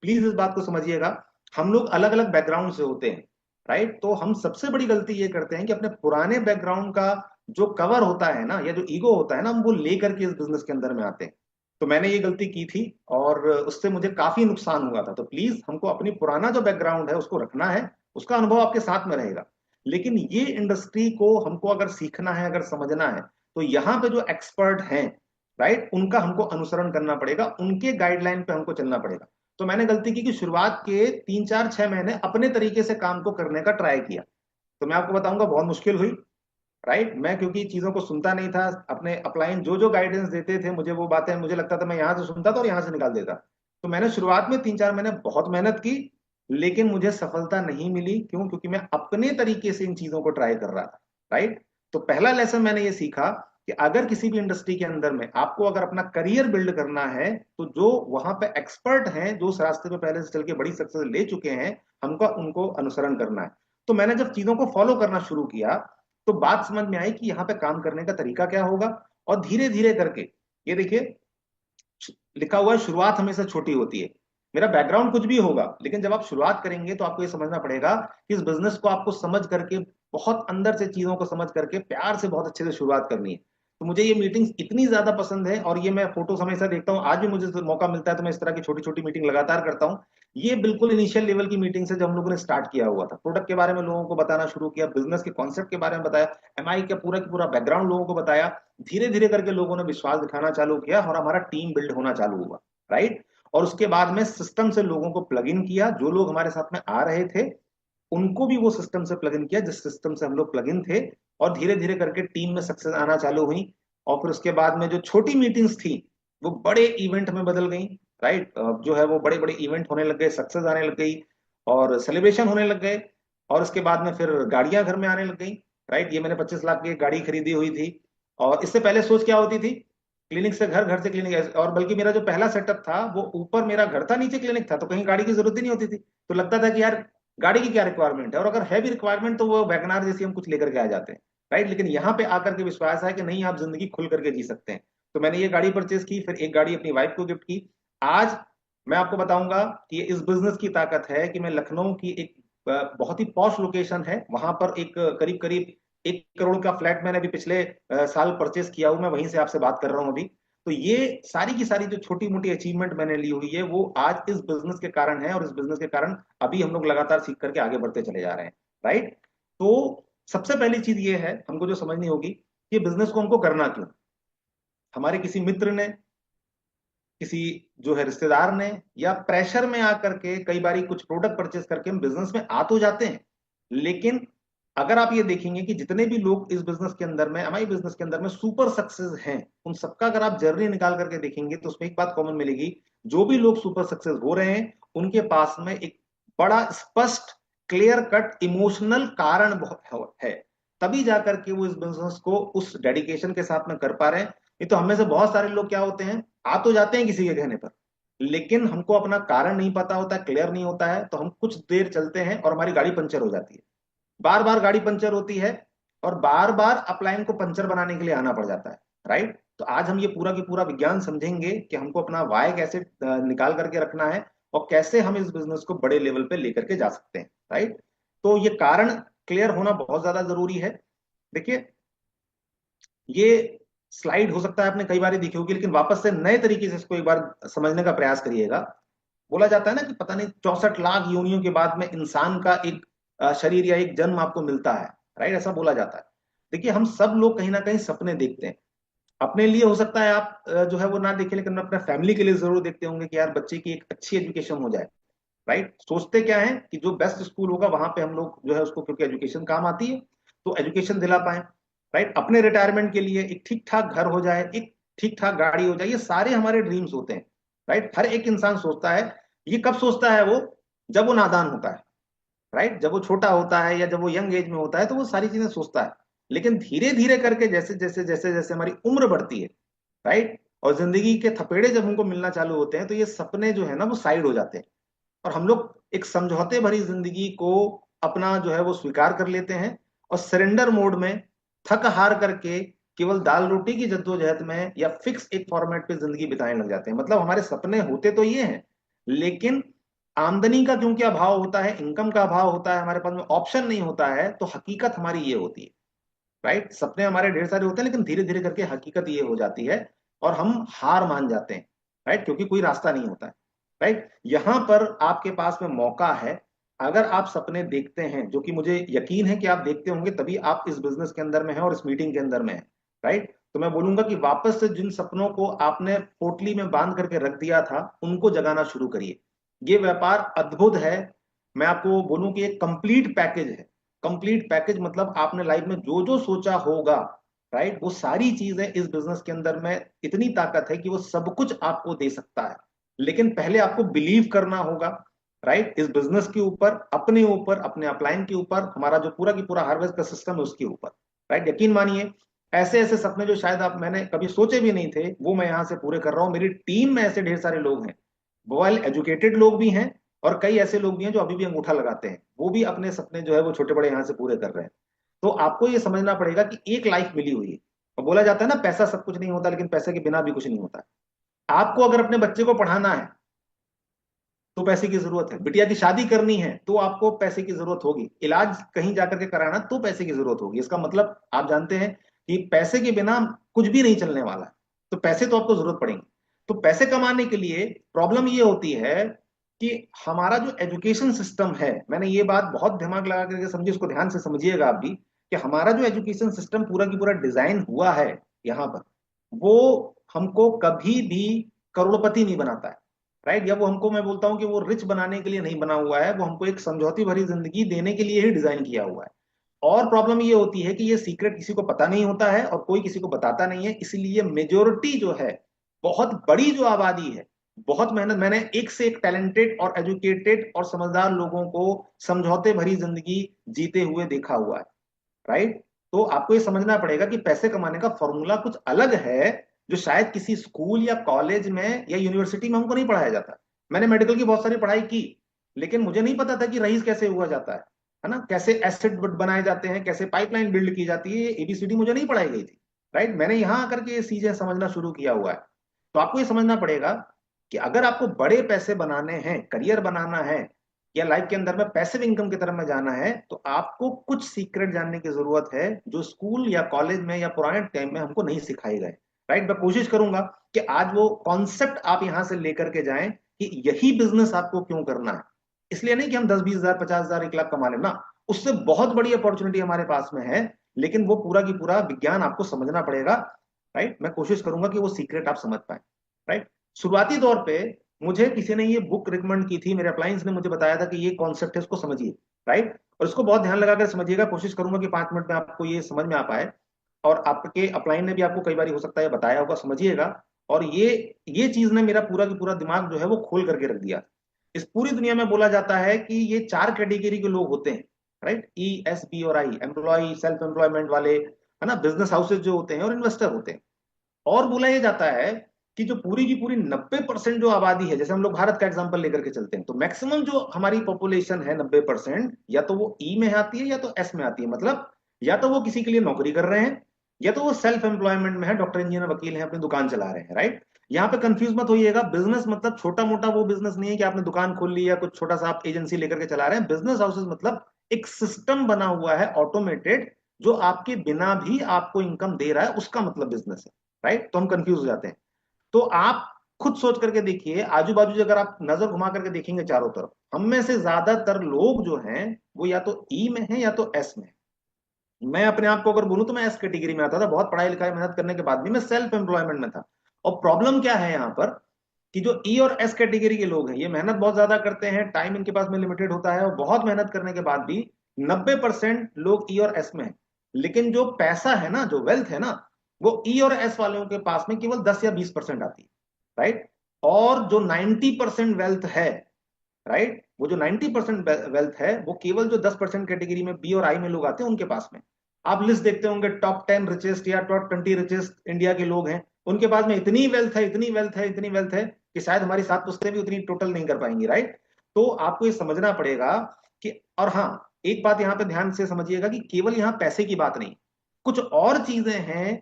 प्लीज इस बात को समझिएगा, हम लोग अलग अलग बैकग्राउंड से होते हैं। राइट। तो हम सबसे बड़ी गलती ये करते हैं कि अपने पुराने बैकग्राउंड का जो कवर होता है ना, या जो ईगो होता है ना, हम वो लेकर के इस बिजनेस के अंदर में आते हैं। तो मैंने ये गलती की थी और उससे मुझे काफी नुकसान हुआ था। तो प्लीज हमको अपनी पुराना जो बैकग्राउंड है उसको रखना है, उसका अनुभव आपके साथ में रहेगा। लेकिन ये इंडस्ट्री को हमको अगर सीखना है, अगर समझना है, तो यहाँ पे जो एक्सपर्ट हैं, राइट, उनका हमको अनुसरण करना पड़ेगा, उनके गाइडलाइन पे हमको चलना पड़ेगा। तो मैंने गलती की कि शुरुआत के 3 4 6 महीने अपने तरीके से काम को करने का ट्राई किया। तो मैं आपको बताऊंगा बहुत मुश्किल हुई। राइट। मैं क्योंकि चीजों को सुनता नहीं था, अपने अपलाइन जो जो गाइडेंस देते थे मुझे, वो बातें मुझे लगता था मैं यहाँ से सुनता था और यहाँ से निकाल देता। तो मैंने शुरुआत में 3 4 महीने बहुत मेहनत की, लेकिन मुझे सफलता नहीं मिली। क्यों? क्योंकि मैं अपने तरीके से इन चीजों को ट्राई कर रहा था। राइट। तो पहला लेसन मैंने ये सीखा कि अगर किसी भी इंडस्ट्री के अंदर में आपको अगर अपना करियर बिल्ड करना है, तो जो वहां पे एक्सपर्ट हैं, जो उस रास्ते पे पहले से चल के बड़ी सक्सेस ले चुके हैं, हमको उनको अनुसरण करना है। तो मैंने जब चीजों को फॉलो करना शुरू किया तो बात समझ में आई कि यहाँ पे काम करने का तरीका क्या होगा। और धीरे धीरे करके, ये देखिए, लिखा हुआ है शुरुआत हमेशा छोटी होती है। मेरा बैकग्राउंड कुछ भी होगा, लेकिन जब आप शुरुआत करेंगे तो आपको ये समझना पड़ेगा कि इस बिजनेस को आपको समझ करके, बहुत अंदर से चीजों को समझ करके प्यार से बहुत अच्छे से शुरुआत करनी है। तो मुझे ये मीटिंग्स इतनी ज्यादा पसंद है और ये मैं फोटोज हमेशा देखता हूँ, आज भी मुझे मौका मिलता है तो मैं इस तरह की छोटी छोटी मीटिंग लगातार करता हूँ। ये बिल्कुल इनिशियल लेवल की मीटिंग से जब हम लोगों ने स्टार्ट किया हुआ था, प्रोडक्ट के बारे में लोगों को बताना शुरू किया, बिजनेस के कॉन्सेप्ट के बारे में बताया, एमआई का पूरा बैकग्राउंड लोगों को बताया। धीरे धीरे करके लोगों ने विश्वास दिखाना चालू किया और हमारा टीम बिल्ड होना चालू हुआ। राइट। और उसके बाद में सिस्टम से लोगों को प्लग इन किया, जो लोग हमारे साथ में आ रहे थे उनको भी वो सिस्टम से प्लग इन किया जिस सिस्टम से हम लोग प्लग इन थे। और धीरे धीरे करके टीम में सक्सेस आना चालू हुई। और फिर उसके बाद में जो छोटी मीटिंग्स थी वो बड़े इवेंट में बदल गई। राइट। जो है वो बड़े बड़े इवेंट होने लग गए, सक्सेस आने लग गई और सेलिब्रेशन होने लग गए। और उसके बाद में फिर गाड़ियां घर में आने लग गई। राइट। ये मैंने 25 लाख की एक गाड़ी खरीदी हुई थी। और इससे पहले सोच क्या होती थी, क्लिनिक से घर, घर से क्लिनिक, और बल्कि मेरा जो पहला सेटअप था वो ऊपर मेरा घर था, नीचे क्लिनिक था, तो कहीं गाड़ी की जरूरत ही नहीं होती थी। तो लगता था कि यार गाड़ी की क्या रिक्वायरमेंट है, और अगर है भी रिक्वायरमेंट तो वो वैगनार जैसी हम कुछ लेकर के आ जाते हैं। राइट। लेकिन यहाँ पे आकर के विश्वास है कि नहीं, आप जिंदगी खुल करके जी सकते हैं। तो मैंने ये गाड़ी परचेज की, फिर एक गाड़ी अपनी वाइफ को गिफ्ट की। आज मैं आपको बताऊंगा कि इस बिजनेस की ताकत है कि मैं लखनऊ की एक बहुत ही पॉश लोकेशन है, वहां पर एक करीब करीब 1 करोड़ का फ्लैट मैंने अभी पिछले साल परचेस किया हूं, मैं वहीं से आपसे बात कर रहा हूं अभी। तो ये सारी की सारी जो छोटी मोटी अचीवमेंट मैंने ली हुई है वो आज इस बिजनेस के कारण है, और इस बिजनेस के कारण अभी हम लोग लगातार सीख करके आगे बढ़ते चले जा रहे हैं। राइट। तो सबसे पहली चीज ये है हमको जो समझनी होगी कि बिजनेस को हमको करना क्यों। हमारे किसी मित्र ने किसी जो है रिश्तेदार ने, या प्रेशर में आकर के कई बारी कुछ प्रोडक्ट परचेस करके हम बिजनेस में आ तो जाते हैं। लेकिन अगर आप ये देखेंगे कि जितने भी लोग इस बिजनेस के अंदर में, हमारे बिजनेस के अंदर में सुपर सक्सेस हैं, उन सबका अगर आप जर्नी निकाल करके देखेंगे तो उसमें एक बात कॉमन मिलेगी। जो भी लोग सुपर सक्सेस हो रहे हैं उनके पास में एक बड़ा स्पष्ट, क्लियर कट इमोशनल कारण बहुत है, तभी जाकर के वो इस बिजनेस को उस डेडिकेशन के साथ में कर पा रहे हैं। नहीं तो हमें से बहुत सारे लोग क्या होते हैं, आ तो जाते हैं किसी के कहने पर, लेकिन हमको अपना कारण नहीं पता होता, क्लियर नहीं होता है, तो हम कुछ देर चलते हैं और हमारी गाड़ी पंचर हो जाती है। बार बार गाड़ी पंचर होती है और बार बार अपलाइन को पंचर बनाने के लिए आना पड़ जाता है। राइट। तो आज हम ये पूरा की पूरा विज्ञान समझेंगे कि हमको अपना वाय कैसे निकाल करके रखना है और कैसे हम इस बिजनेस को बड़े लेवल पे लेकर के जा सकते हैं। राइट। तो ये कारण क्लियर होना बहुत ज्यादा जरूरी है। देखिए, ये स्लाइड हो सकता है आपने कई बार देखी होगी, लेकिन वापस से नए तरीके से इसको एक बार समझने का प्रयास करिएगा। बोला जाता है ना कि पता नहीं 64 लाख योनियों के बाद में इंसान का एक शरीर या एक जन्म आपको मिलता है। राइट, ऐसा बोला जाता है। देखिए, हम सब लोग कहीं ना कहीं सपने देखते हैं। अपने लिए हो सकता है आप जो है वो ना देखें, लेकिन अपने फैमिली के लिए जरूर देखते होंगे कि यार बच्चे की एक अच्छी एजुकेशन हो जाए। राइट। सोचते क्या है कि जो बेस्ट स्कूल होगा वहां पे हम लोग जो है उसको, क्योंकि एजुकेशन काम आती है, तो एजुकेशन दिला पाए। राइट। अपने रिटायरमेंट के लिए एक ठीक ठाक घर हो जाए, एक ठीक ठाक गाड़ी हो जाए, ये सारे हमारे ड्रीम्स होते हैं। राइट। हर एक इंसान सोचता है। ये कब सोचता है वो? जब वो नादान होता है। राइट। जब वो छोटा होता है या जब वो यंग एज में होता है तो वो सारी चीजें सोचता है। लेकिन धीरे धीरे करके जैसे जैसे जैसे जैसे हमारी उम्र बढ़ती है, राइट, और जिंदगी के थपेड़े जब हमको मिलना चालू होते हैं, तो ये सपने जो है ना वो साइड हो जाते हैं और हम लोग एक समझौते भरी जिंदगी को अपना जो है वो स्वीकार कर लेते हैं और सरेंडर मोड में थक हार करके केवल दाल रोटी की जद्दोजहद में या फिक्स एक फॉर्मेट पे जिंदगी बिताने लग जाते हैं। मतलब हमारे सपने होते तो ये हैं, लेकिन आमदनी का क्योंकि अभाव होता है, इनकम का अभाव होता है, हमारे पास में ऑप्शन नहीं होता है, तो हकीकत हमारी ये होती है। राइट। सपने हमारे ढेर सारे होते हैं, लेकिन धीरे धीरे करके हकीकत ये हो जाती है और हम हार मान जाते हैं। राइट, क्योंकि कोई रास्ता नहीं होता है। राइट। यहां पर आपके पास में मौका है। अगर आप सपने देखते हैं, जो कि मुझे यकीन है कि आप देखते होंगे, तभी आप इस बिजनेस के अंदर में हैं और इस मीटिंग के अंदर में हैं। राइट। तो मैं बोलूंगा कि वापस से जिन सपनों को आपने पोटली में बांध करके रख दिया था, उनको जगाना शुरू करिए। ये व्यापार अद्भुत है। मैं आपको बोलूं कि एक कंप्लीट पैकेज है। कंप्लीट पैकेज मतलब आपने लाइफ में जो जो सोचा होगा, राइट, वो सारी चीजें इस बिजनेस के अंदर में इतनी ताकत है कि वो सब कुछ आपको दे सकता है। लेकिन पहले आपको बिलीव करना होगा। राइट। इस बिजनेस के ऊपर, अपने ऊपर, अपने अपलाइन के ऊपर, हमारा जो पूरा की पूरा हार्वेस्ट का सिस्टम है उसके ऊपर। राइट। यकीन मानिए, ऐसे ऐसे सपने जो शायद आप मैंने कभी सोचे भी नहीं थे, वो मैं यहां से पूरे कर रहा हूं। मेरी टीम में ऐसे ढेर सारे लोग हैं, वेल एजुकेटेड लोग भी हैं, और कई ऐसे लोग भी हैं जो अभी भी अंगूठा लगाते हैं, वो भी अपने सपने जो है वो छोटे बड़े यहां से पूरे कर रहे हैं। तो आपको ये समझना पड़ेगा कि एक लाइफ मिली हुई है। और बोला जाता है ना, पैसा सब कुछ नहीं होता, लेकिन पैसे के बिना भी कुछ नहीं होता। आपको अगर अपने बच्चे को पढ़ाना है तो पैसे की जरूरत है, बिटिया की शादी करनी है तो आपको पैसे की जरूरत होगी, इलाज कहीं जाकर के कराना तो पैसे की जरूरत होगी। इसका मतलब आप जानते हैं कि पैसे के बिना कुछ भी नहीं चलने वाला है। तो पैसे तो आपको जरूरत पड़ेंगे। तो पैसे कमाने के लिए प्रॉब्लम ये होती है कि हमारा जो एजुकेशन सिस्टम है, मैंने ये बात बहुत दिमाग लगा करके समझी, उसको ध्यान से समझिएगा आप भी, कि हमारा जो एजुकेशन सिस्टम पूरा की पूरा डिजाइन हुआ है यहाँ पर, वो हमको कभी भी करोड़पति नहीं बनाता है। राइट। या वो हमको, मैं बोलता हूं कि वो रिच बनाने के लिए नहीं बना हुआ है, वो हमको एक समझौती भरी जिंदगी देने के लिए ही डिजाइन किया हुआ है। और प्रॉब्लम ये होती है कि ये सीक्रेट किसी को पता नहीं होता है और कोई किसी को बताता नहीं है, इसलिए मेजोरिटी जो है, बहुत बड़ी जो आबादी है, बहुत मेहनत, मैंने एक से एक टैलेंटेड और एजुकेटेड और समझदार लोगों को समझौते भरी जिंदगी जीते हुए देखा हुआ है। राइट। तो आपको ये समझना पड़ेगा कि पैसे कमाने का फॉर्मूला कुछ अलग है, जो शायद किसी स्कूल या कॉलेज में या यूनिवर्सिटी में हमको नहीं पढ़ाया जाता। मैंने मेडिकल की बहुत सारी पढ़ाई की, लेकिन मुझे नहीं पता था कि रईस कैसे हुआ जाता है ना, कैसे एसिड बनाए जाते हैं, कैसे पाइपलाइन बिल्ड की जाती है, एबीसीडी मुझे नहीं पढ़ाई गई थी। राइट। मैंने यहां आकर के ये चीजें समझना शुरू किया हुआ है। तो आपको ये समझना पड़ेगा कि अगर आपको बड़े पैसे बनाने हैं, करियर बनाना है, या लाइफ के अंदर में पैसिव इनकम की तरफ में जाना है, तो आपको कुछ सीक्रेट जानने की जरूरत है, जो स्कूल या कॉलेज में या पुराने टाइम में हमको नहीं सिखाए गए। राइट। मैं कोशिश करूंगा कि आज वो कॉन्सेप्ट आप यहां से लेकर के जाएं कि यही बिजनेस आपको क्यों करना है। इसलिए नहीं कि हम 10-20 हजार, 50 हजार, 1 लाख कमा लें ना, उससे बहुत बड़ी अपॉर्चुनिटी हमारे पास में है, लेकिन वो पूरा की पूरा विज्ञान आपको समझना पड़ेगा। राइट। मैं कोशिश करूंगा कि वो सीक्रेट आप समझ पाए। राइट। शुरुआती दौर पे मुझे किसी ने ये बुक रिकमेंड की थी, मेरे अप्लायंस ने मुझे बताया था कि ये कॉन्सेप्ट है, इसको समझिए। राइट, और इसको बहुत ध्यान लगाकर समझिएगा, कोशिश करूंगा कि 5 मिनट में आपको ये समझ में आ पाए। और आपके अपलाइन ने भी आपको कई बार हो सकता है बताया होगा, समझिएगा। और ये चीज ने मेरा पूरा का पूरा दिमाग जो है वो खोल करके रख दिया। इस पूरी दुनिया में बोला जाता है कि ये 4 कैटेगरी के लोग होते हैं। राइट, ESB और I, एम्प्लॉय, सेल्फ एम्प्लॉयमेंट वाले, है ना, बिजनेस हाउसेज जो होते हैं, और इन्वेस्टर होते हैं। और बोला यह जाता है कि जो पूरी की पूरी 90% जो आबादी है, जैसे हम लोग भारत का एग्जांपल लेकर के चलते हैं, तो मैक्सिमम जो हमारी पॉपुलेशन है 90%, या तो वो ई में आती है या तो एस में आती है। मतलब या तो वो किसी के लिए नौकरी कर रहे हैं, या तो वो सेल्फ एम्प्लॉयमेंट में है, डॉक्टर इंजीनियर वकील हैं, अपनी दुकान चला रहे हैं। राइट, यहाँ पे कंफ्यूज मत होइएगा, बिजनेस मतलब छोटा मोटा वो बिजनेस नहीं है कि आपने दुकान खोल ली या कुछ छोटा सा आप एजेंसी लेकर के चला रहे हैं। बिजनेस हाउसेस मतलब एक सिस्टम बना हुआ है ऑटोमेटेड, जो आपके बिना भी आपको इनकम दे रहा है, उसका मतलब बिजनेस है। राइट, तो हम कंफ्यूज हो जाते हैं। तो आप खुद सोच करके देखिए, आजू बाजू अगर आप नजर घुमा करके देखेंगे चारों तरफ, हम में से ज्यादातर लोग जो हैं वो या तो ई में है या तो एस में है। मैं अपने आप को अगर बोलूं तो मैं एस कैटेगरी में आता था, बहुत पढ़ाई लिखाई मेहनत करने के बाद भी मैं सेल्फ एम्प्लॉयमेंट में था। और प्रॉब्लम क्या है यहाँ पर, कि जो ई और एस कैटेगरी के लोग हैं ये मेहनत बहुत ज्यादा करते हैं, टाइम इनके पास में लिमिटेड होता है, और बहुत मेहनत करने के बाद भी 90% लोग ई और एस में है। लेकिन जो पैसा है ना, जो वेल्थ है ना, वो ई और एस वालों के पास में केवल 10 या 20% आती है। राइट, और जो 90% वेल्थ है, राइट, वो जो 90% वेल्थ है वो केवल जो 10% कैटेगरी में बी और आई में लोग आते हैं उनके पास में। आप लिस्ट देखते होंगे, टॉप 10 रिचेस्ट या टॉप 20 रिचेस्ट इंडिया के लोग हैं, उनके पास में इतनी वेल्थ है, इतनी वेल्थ है, इतनी वेल्थ है कि शायद हमारी 7 पुश्तें भी उतनी टोटल नहीं कर पाएंगी। राइट, तो आपको ये समझना पड़ेगा कि, और हाँ, एक बात यहाँ पे ध्यान से समझिएगा कि केवल यहाँ पैसे की बात नहीं, कुछ और चीजें हैं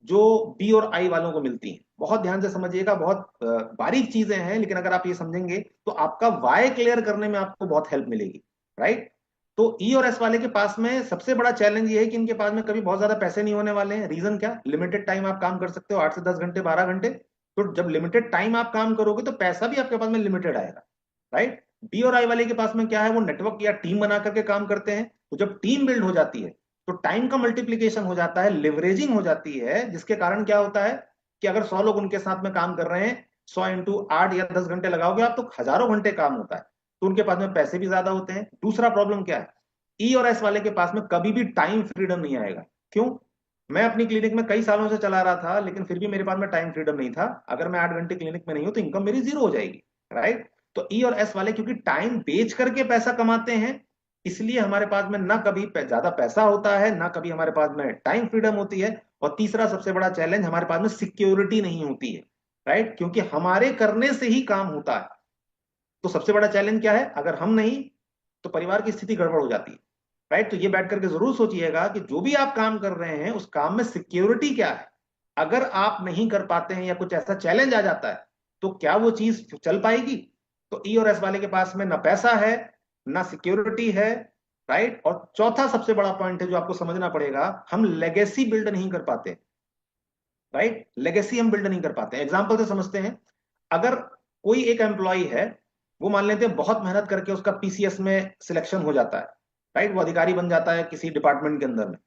जो बी और आई वालों को मिलती हैं। बहुत ध्यान से समझिएगा, बहुत बारीक चीजें हैं, लेकिन अगर आप ये समझेंगे तो आपका वाई क्लियर करने में आपको बहुत हेल्प मिलेगी। राइट, तो ई और एस वाले के पास में सबसे बड़ा चैलेंज ये है कि इनके पास में कभी बहुत ज्यादा पैसे नहीं होने वाले हैं। रीजन क्या, लिमिटेड टाइम आप काम कर सकते हो, 8 से 10 घंटे, 12 घंटे। तो जब लिमिटेड टाइम आप काम करोगे तो पैसा भी आपके पास में लिमिटेड आएगा। राइट, बी और आई वाले के पास में क्या है, वो नेटवर्क या टीम बना करके काम करते हैं। तो जब टीम बिल्ड हो जाती है तो टाइम का मल्टीप्लीकेशन हो जाता है, लिवरेजिंग हो जाती है, जिसके कारण क्या होता है कि अगर 100 लोग उनके साथ में काम कर रहे हैं, 100 × 8 या 10 घंटे लगाओगे आप तो हजारों घंटे काम होता है। तो उनके पास में पैसे भी ज्यादा होते हैं। दूसरा प्रॉब्लम क्या है, ई और एस वाले के पास में कभी भी टाइम फ्रीडम नहीं आएगा। क्यों, मैं अपनी क्लिनिक में कई सालों से चला रहा था, लेकिन फिर भी मेरे पास में टाइम फ्रीडम नहीं था। अगर मैं 8 घंटे क्लिनिक में नहीं हूं तो इनकम मेरी जीरो हो जाएगी। राइट, तो ई और एस वाले क्योंकि टाइम बेच करके पैसा कमाते हैं, इसलिए हमारे पास में ना कभी ज्यादा पैसा होता है, ना कभी हमारे पास में टाइम फ्रीडम होती है। और तीसरा सबसे बड़ा चैलेंज, हमारे पास में सिक्योरिटी नहीं होती है। राइट, क्योंकि हमारे करने से ही काम होता है। तो सबसे बड़ा चैलेंज क्या है, अगर हम नहीं तो परिवार की स्थिति गड़बड़ हो जाती है। राइट, तो ये बैठ करके जरूर सोचिएगा कि जो भी आप काम कर रहे हैं उस काम में सिक्योरिटी क्या है। अगर आप नहीं कर पाते हैं या कुछ ऐसा चैलेंज आ जाता है तो क्या वो चीज चल पाएगी। तो ई और एस वाले के पास में ना पैसा है, ना सिक्योरिटी है। राइट, और चौथा सबसे बड़ा पॉइंट है जो आपको समझना पड़ेगा, हम लेगेसी बिल्ड नहीं कर पाते। राइट, लेगेसी हम बिल्ड नहीं कर पाते। एग्जाम्पल से समझते हैं, अगर कोई एक एम्प्लॉय है, वो मान लेते हैं बहुत मेहनत करके उसका पीसीएस में सिलेक्शन हो जाता है। राइट, वो अधिकारी बन जाता है किसी डिपार्टमेंट के अंदर में,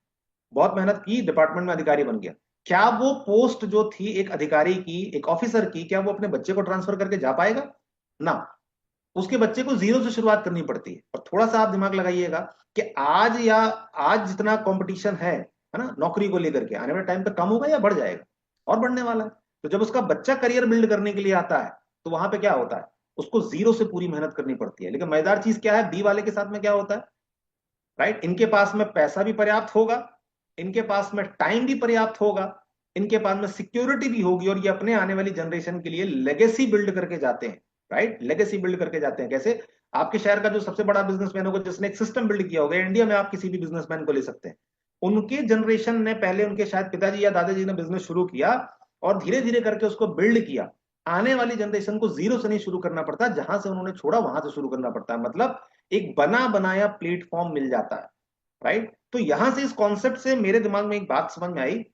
बहुत मेहनत की, डिपार्टमेंट में अधिकारी बन गया। क्या वो पोस्ट जो थी एक अधिकारी की, एक ऑफिसर की, क्या वो अपने बच्चे को ट्रांसफर करके जा पाएगा ना, उसके बच्चे को जीरो से शुरुआत करनी पड़ती है। और थोड़ा सा आप दिमाग लगाइएगा कि आज जितना कंपटीशन है ना, नौकरी को लेकर के, आने वाले टाइम पे कम होगा या बढ़ जाएगा, और बढ़ने वाला है। तो जब उसका बच्चा करियर बिल्ड करने के लिए आता है तो वहां पे क्या होता है, उसको जीरो से पूरी मेहनत करनी पड़ती है। लेकिन मजेदार चीज क्या है, बी वाले के साथ में क्या होता है, राइट, इनके पास में पैसा भी पर्याप्त होगा, इनके पास में टाइम भी पर्याप्त होगा, इनके पास में सिक्योरिटी भी होगी, और ये अपने आने वाली जनरेशन के लिए लेगेसी बिल्ड करके जाते हैं। राइट, लेगेसी बिल्ड करके जाते हैं कैसे, आपके शहर का जो सबसे बड़ा बिजनेसमैन होगा जिसने एक सिस्टम बिल्ड किया होगा, इंडिया में आप किसी भी बिजनेसमैन को ले सकते हैं, उनके जनरेशन ने पहले, उनके शायद पिताजी या दादाजी ने बिजनेस शुरू किया और धीरे धीरे करके उसको बिल्ड किया। आने वाली जनरेशन को जीरो से नहीं शुरू करना पड़ता, जहां से उन्होंने छोड़ा वहां से शुरू करना पड़ता है। मतलब एक बना बनाया प्लेटफॉर्म मिल जाता है। राइट, तो यहां से, इस कॉन्सेप्ट से मेरे दिमाग में एक बात समझ में आई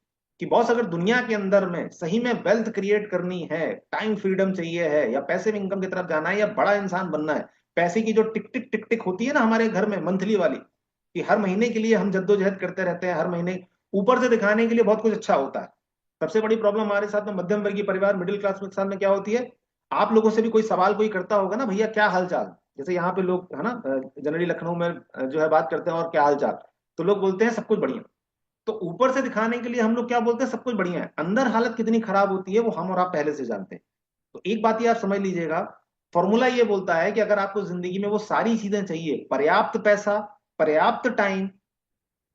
कि बॉस, अगर दुनिया के अंदर में सही में वेल्थ क्रिएट करनी है, टाइम फ्रीडम चाहिए है, या पैसिव इनकम की तरफ जाना है, या बड़ा इंसान बनना है, पैसे की जो टिक टिक टिक टिक होती है ना हमारे घर में मंथली वाली, कि हर महीने के लिए हम जद्दोजहद करते रहते हैं, हर महीने ऊपर से दिखाने के लिए बहुत कुछ अच्छा होता है, सबसे बड़ी प्रॉब्लम हमारे साथ में मध्यम वर्गीय परिवार, मिडिल क्लास के साथ में क्या होती है, आप लोगों से भी कोई सवाल कोई करता होगा ना, भैया क्या हाल चाल, जैसे यहाँ पे लोग है ना जनरली लखनऊ में जो है बात करते हैं और क्या हाल चाल, तो लोग बोलते हैं सब कुछ बढ़िया। तो ऊपर से दिखाने के लिए हम लोग क्या बोलते हैं, सब कुछ बढ़िया है, अंदर हालत कितनी खराब होती है वो हम और आप पहले से जानते हैं। तो एक बात ये आप समझ लीजिएगा, फॉर्मूला ये बोलता है कि अगर आपको जिंदगी में वो सारी चीजें चाहिए, पर्याप्त पैसा, पर्याप्त टाइम,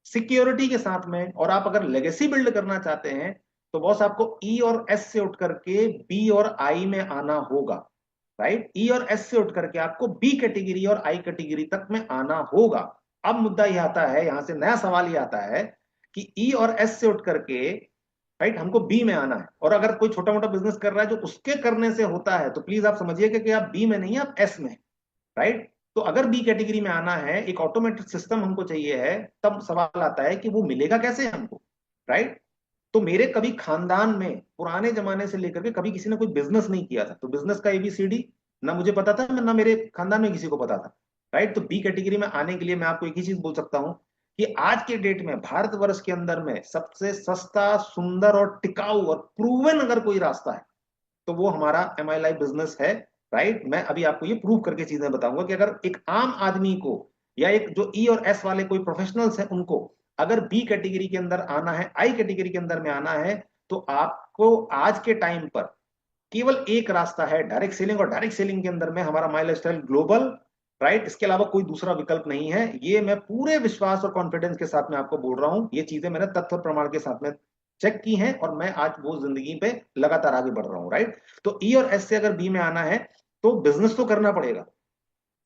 सिक्योरिटी के साथ में, और आप अगर लेगेसी बिल्ड करना चाहते हैं, तो बॉस आपको ई और एस से उठ करके बी और आई में आना होगा। राइट, ई और एस से उठ करके आपको बी कैटेगरी और आई कैटेगरी तक में आना होगा। अब मुद्दा यह आता है, यहां से नया सवाल ये आता है कि ई और एस से उठ करके राइट हमको बी में आना है, और अगर कोई छोटा मोटा बिजनेस कर रहा है जो उसके करने से होता है, तो प्लीज आप समझिएगा कि आप बी में नहीं, आप एस में। राइट, तो अगर बी कैटेगरी में आना है, एक ऑटोमेटिक सिस्टम हमको चाहिए है, तब सवाल आता है कि वो मिलेगा कैसे हमको। राइट, तो मेरे कभी खानदान में पुराने जमाने से लेकर के कभी किसी ने कोई बिजनेस नहीं किया था, तो बिजनेस का एबीसीडी ना मुझे पता था, ना मेरे खानदान में किसी को पता था। राइट, तो बी कैटेगरी में आने के लिए मैं आपको एक ही चीज बोल सकता हूं कि आज के डेट में भारतवर्ष के अंदर में सबसे सस्ता, सुंदर और टिकाऊ और प्रूवन अगर कोई रास्ता है, तो वो हमारा एम आई लाइफ बिजनेस है। राइट, मैं अभी आपको ये प्रूव करके चीजें बताऊंगा कि अगर एक आम आदमी को या एक जो ई और एस वाले कोई प्रोफेशनल्स हैं उनको अगर बी कैटेगरी के अंदर आना है, आई कैटेगरी के अंदर में आना है, तो आपको आज के टाइम पर केवल एक रास्ता है, डायरेक्ट सेलिंग, और डायरेक्ट सेलिंग के अंदर में हमारा माई लाइफस्टाइल ग्लोबल। राइट, इसके अलावा कोई दूसरा विकल्प नहीं है, ये मैं पूरे विश्वास और कॉन्फिडेंस के साथ में आपको बोल रहा हूं, ये चीजें मैंने तथ्य और प्रमाण के साथ में चेक की हैं, और मैं आज वो जिंदगी पे लगातार आगे बढ़ रहा हूं। राइट, तो ई और एस से अगर बी में आना है तो बिजनेस तो करना पड़ेगा,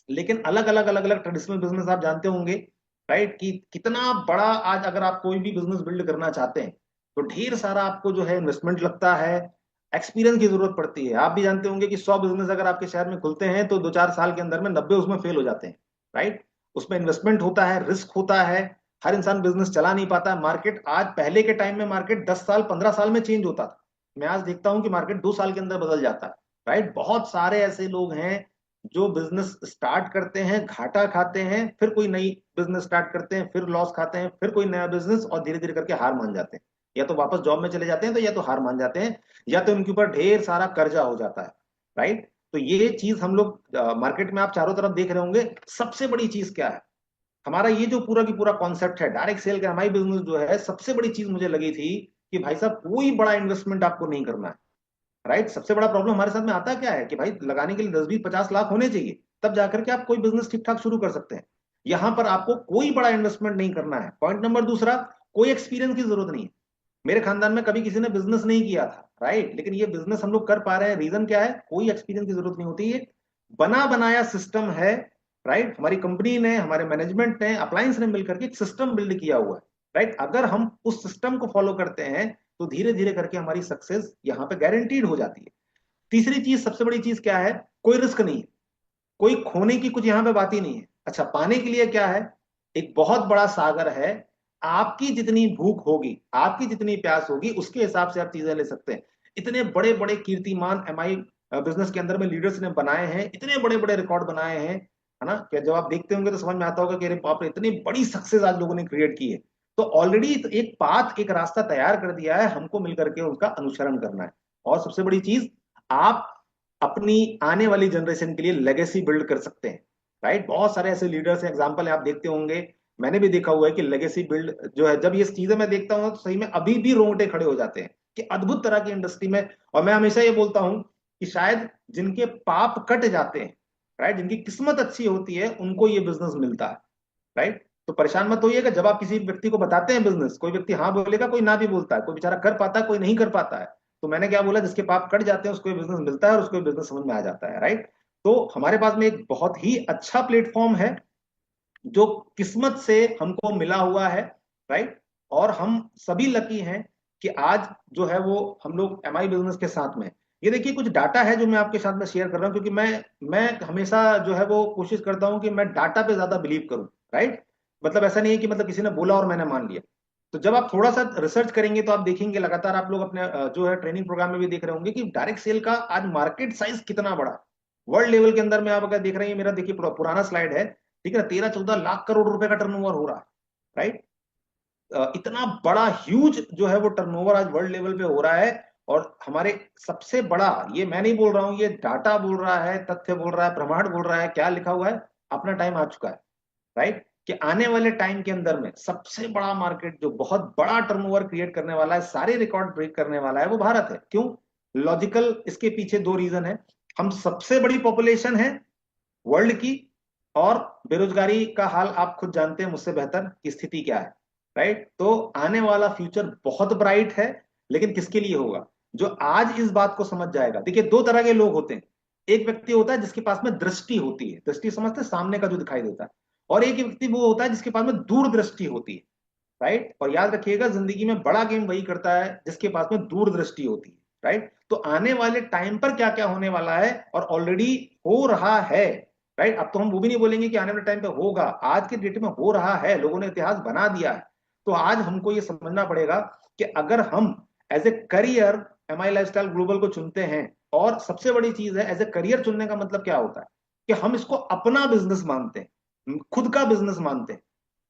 लेकिन अलग अलग ट्रेडिशनल बिजनेस आप जानते होंगे। राइट, कि कितना बड़ा, आज अगर आप कोई भी बिजनेस बिल्ड करना चाहते हैं तो ढेर सारा आपको जो है इन्वेस्टमेंट लगता है, एक्सपीरियंस की जरूरत पड़ती है। आप भी जानते होंगे कि 100 बिजनेस अगर आपके शहर में खुलते हैं तो 2-4 साल के अंदर में 90 उसमें फेल हो जाते हैं। राइट, उसमें इन्वेस्टमेंट होता है, रिस्क होता है, हर इंसान बिजनेस चला नहीं पाता है। मार्केट आज, पहले के टाइम में मार्केट 10 साल 15 साल में चेंज होता था, मैं आज देखता हूं कि मार्केट 2 साल के अंदर बदल जाता है। राइट, बहुत सारे ऐसे लोग हैं जो बिजनेस स्टार्ट करते हैं, घाटा खाते हैं, फिर कोई नई बिजनेस स्टार्ट करते हैं, फिर लॉस खाते हैं, फिर कोई नया बिजनेस, और धीरे धीरे करके हार मान जाते हैं। या तो वापस जॉब में चले जाते हैं, तो या तो हार मान जाते हैं, या तो उनके ऊपर ढेर सारा कर्जा हो जाता है। राइट, तो ये चीज हम लोग मार्केट में आप चारों तरफ देख रहे होंगे। सबसे बड़ी चीज क्या है, हमारा ये जो पूरा की पूरा कॉन्सेप्ट है डायरेक्ट सेल का, हमारी बिजनेस जो है, सबसे बड़ी चीज मुझे लगी थी कि भाई साहब कोई बड़ा इन्वेस्टमेंट आपको नहीं करना है। राइट, सबसे बड़ा प्रॉब्लम हमारे साथ में आता क्या है कि भाई लगाने के लिए 10-20-50 लाख होने चाहिए, तब जाकर के आप कोई बिजनेस ठीक ठाक शुरू कर सकते हैं। यहां पर आपको कोई बड़ा इन्वेस्टमेंट नहीं करना है। पॉइंट नंबर दूसरा, कोई एक्सपीरियंस की जरूरत नहीं है। मेरे खानदान में कभी किसी ने बिजनेस नहीं किया था। राइट, लेकिन ये बिजनेस हम लोग कर पा रहे हैं, रीजन क्या है, कोई एक्सपीरियंस की जरूरत नहीं होती है, बना बनाया सिस्टम है। राइट, हमारी कंपनी ने, हमारे मैनेजमेंट ने, अप्लायंस ने मिलकर के एक सिस्टम बिल्ड किया हुआ है। राइट, अगर हम उस सिस्टम को फॉलो करते हैं तो धीरे धीरे करके हमारी सक्सेस यहाँ पे गारंटीड हो जाती है। तीसरी चीज, सबसे बड़ी चीज क्या है, कोई रिस्क नहीं है, कोई खोने की कुछ यहाँ पे बात ही नहीं है। अच्छा, पाने के लिए क्या है, एक बहुत बड़ा सागर है, आपकी जितनी भूख होगी, आपकी जितनी प्यास होगी, उसके हिसाब से आप चीजें ले सकते हैं। इतने बड़े बड़े कीर्तिमान एमआई बिजनेस के अंदर में लीडर्स ने बनाए हैं, इतने बड़े बड़े रिकॉर्ड बनाए हैं, है ना, कि जब आप देखते होंगे तो समझ में आता होगा कि अरे बाप रे, इतनी बड़ी सक्सेस आज लोगों ने क्रिएट की है। तो ऑलरेडी एक पाथ, एक रास्ता तैयार कर दिया है, हमको मिलकर के उसका अनुसरण करना है। और सबसे बड़ी चीज, आप अपनी आने वाली जनरेशन के लिए लेगेसी बिल्ड कर सकते हैं। राइट, बहुत सारे ऐसे लीडर्स हैं, एग्जांपल आप देखते होंगे, मैंने भी देखा हुआ है कि लेगेसी बिल्ड जो है, जब ये चीजें मैं देखता हूं तो सही में अभी भी रोंगटे खड़े हो जाते हैं कि अद्भुत तरह की इंडस्ट्री में। और मैं हमेशा ये बोलता हूं कि शायद जिनके पाप कट जाते हैं, राइट, जिनकी किस्मत अच्छी होती है, उनको ये बिजनेस मिलता है। राइट, तो परेशान मत होइएगा जब आप किसी व्यक्ति को बताते हैं बिजनेस, कोई व्यक्ति हाँ बोलेगा, कोई ना भी बोलता है, कोई बेचारा कर पाता है, कोई नहीं कर पाता है। तो मैंने क्या बोला, जिसके पाप कट जाते हैं उसको बिजनेस मिलता है, और उसको बिजनेस समझ में आ जाता है। राइट, तो हमारे पास में एक बहुत ही अच्छा प्लेटफॉर्म है जो किस्मत से हमको मिला हुआ है। राइट, और हम सभी लकी हैं कि आज जो है वो हम लोग एमआई बिजनेस के साथ में। ये देखिए कुछ डाटा है जो मैं आपके साथ में शेयर कर रहा हूं, क्योंकि मैं हमेशा जो है वो कोशिश करता हूं कि मैं डाटा पे ज्यादा बिलीव करूं। राइट, मतलब ऐसा नहीं है कि मतलब किसी ने बोला और मैंने मान लिया। तो जब आप थोड़ा सा रिसर्च करेंगे तो आप देखेंगे, लगातार आप लोग अपने जो है ट्रेनिंग प्रोग्राम में भी देख रहे होंगे कि डायरेक्ट सेल का आज मार्केट साइज कितना बड़ा है। वर्ल्ड लेवल के अंदर में आप अगर देख रहे हैं, मेरा देखिए पुराना स्लाइड है, ठीक है ना, 13-14 लाख करोड़ रुपए का टर्नओवर हो रहा है। राइट, इतना बड़ा ह्यूज जो है वो टर्नओवर आज वर्ल्ड लेवल पे हो रहा है। और हमारे सबसे बड़ा, ये मैं नहीं बोल रहा हूं, ये डाटा बोल रहा है, तथ्य बोल रहा है, प्रमाण बोल रहा है, क्या लिखा हुआ है, अपना टाइम आ चुका है, राइट, कि आने वाले टाइम के अंदर में सबसे बड़ा मार्केट जो बहुत बड़ा टर्नओवर क्रिएट करने वाला है, सारे रिकॉर्ड ब्रेक करने वाला है, वो भारत है। क्यों? लॉजिकल इसके पीछे दो रीजन है। हम सबसे बड़ी पॉपुलेशन है वर्ल्ड की, और बेरोजगारी का हाल आप खुद जानते हैं मुझसे बेहतर कि स्थिति क्या है, राइट। तो आने वाला फ्यूचर बहुत ब्राइट है, लेकिन किसके लिए होगा? जो आज इस बात को समझ जाएगा। देखिए, दो तरह के लोग होते हैं। एक व्यक्ति होता है जिसके पास में दृष्टि होती है, दृष्टि समझते हैं, सामने का जो दिखाई देता है। और एक व्यक्ति वो होता है जिसके पास में दूरदृष्टि होती है, राइट। और याद रखिएगा, जिंदगी में बड़ा गेम वही करता है जिसके पास में दूरदृष्टि होती है, राइट। तो आने वाले टाइम पर क्या क्या होने वाला है, और ऑलरेडी हो रहा है, राइट। अब तो हम वो भी नहीं बोलेंगे कि आने वाले टाइम पे होगा, आज के डेट में हो रहा है, लोगों ने इतिहास बना दिया है। तो आज हमको ये समझना पड़ेगा कि अगर हम as a career MI lifestyle global को चुनते हैं, और सबसे बड़ी चीज है, एज ए करियर चुनने का मतलब क्या होता है कि हम इसको अपना बिजनेस मानते हैं, खुद का बिजनेस मानते हैं।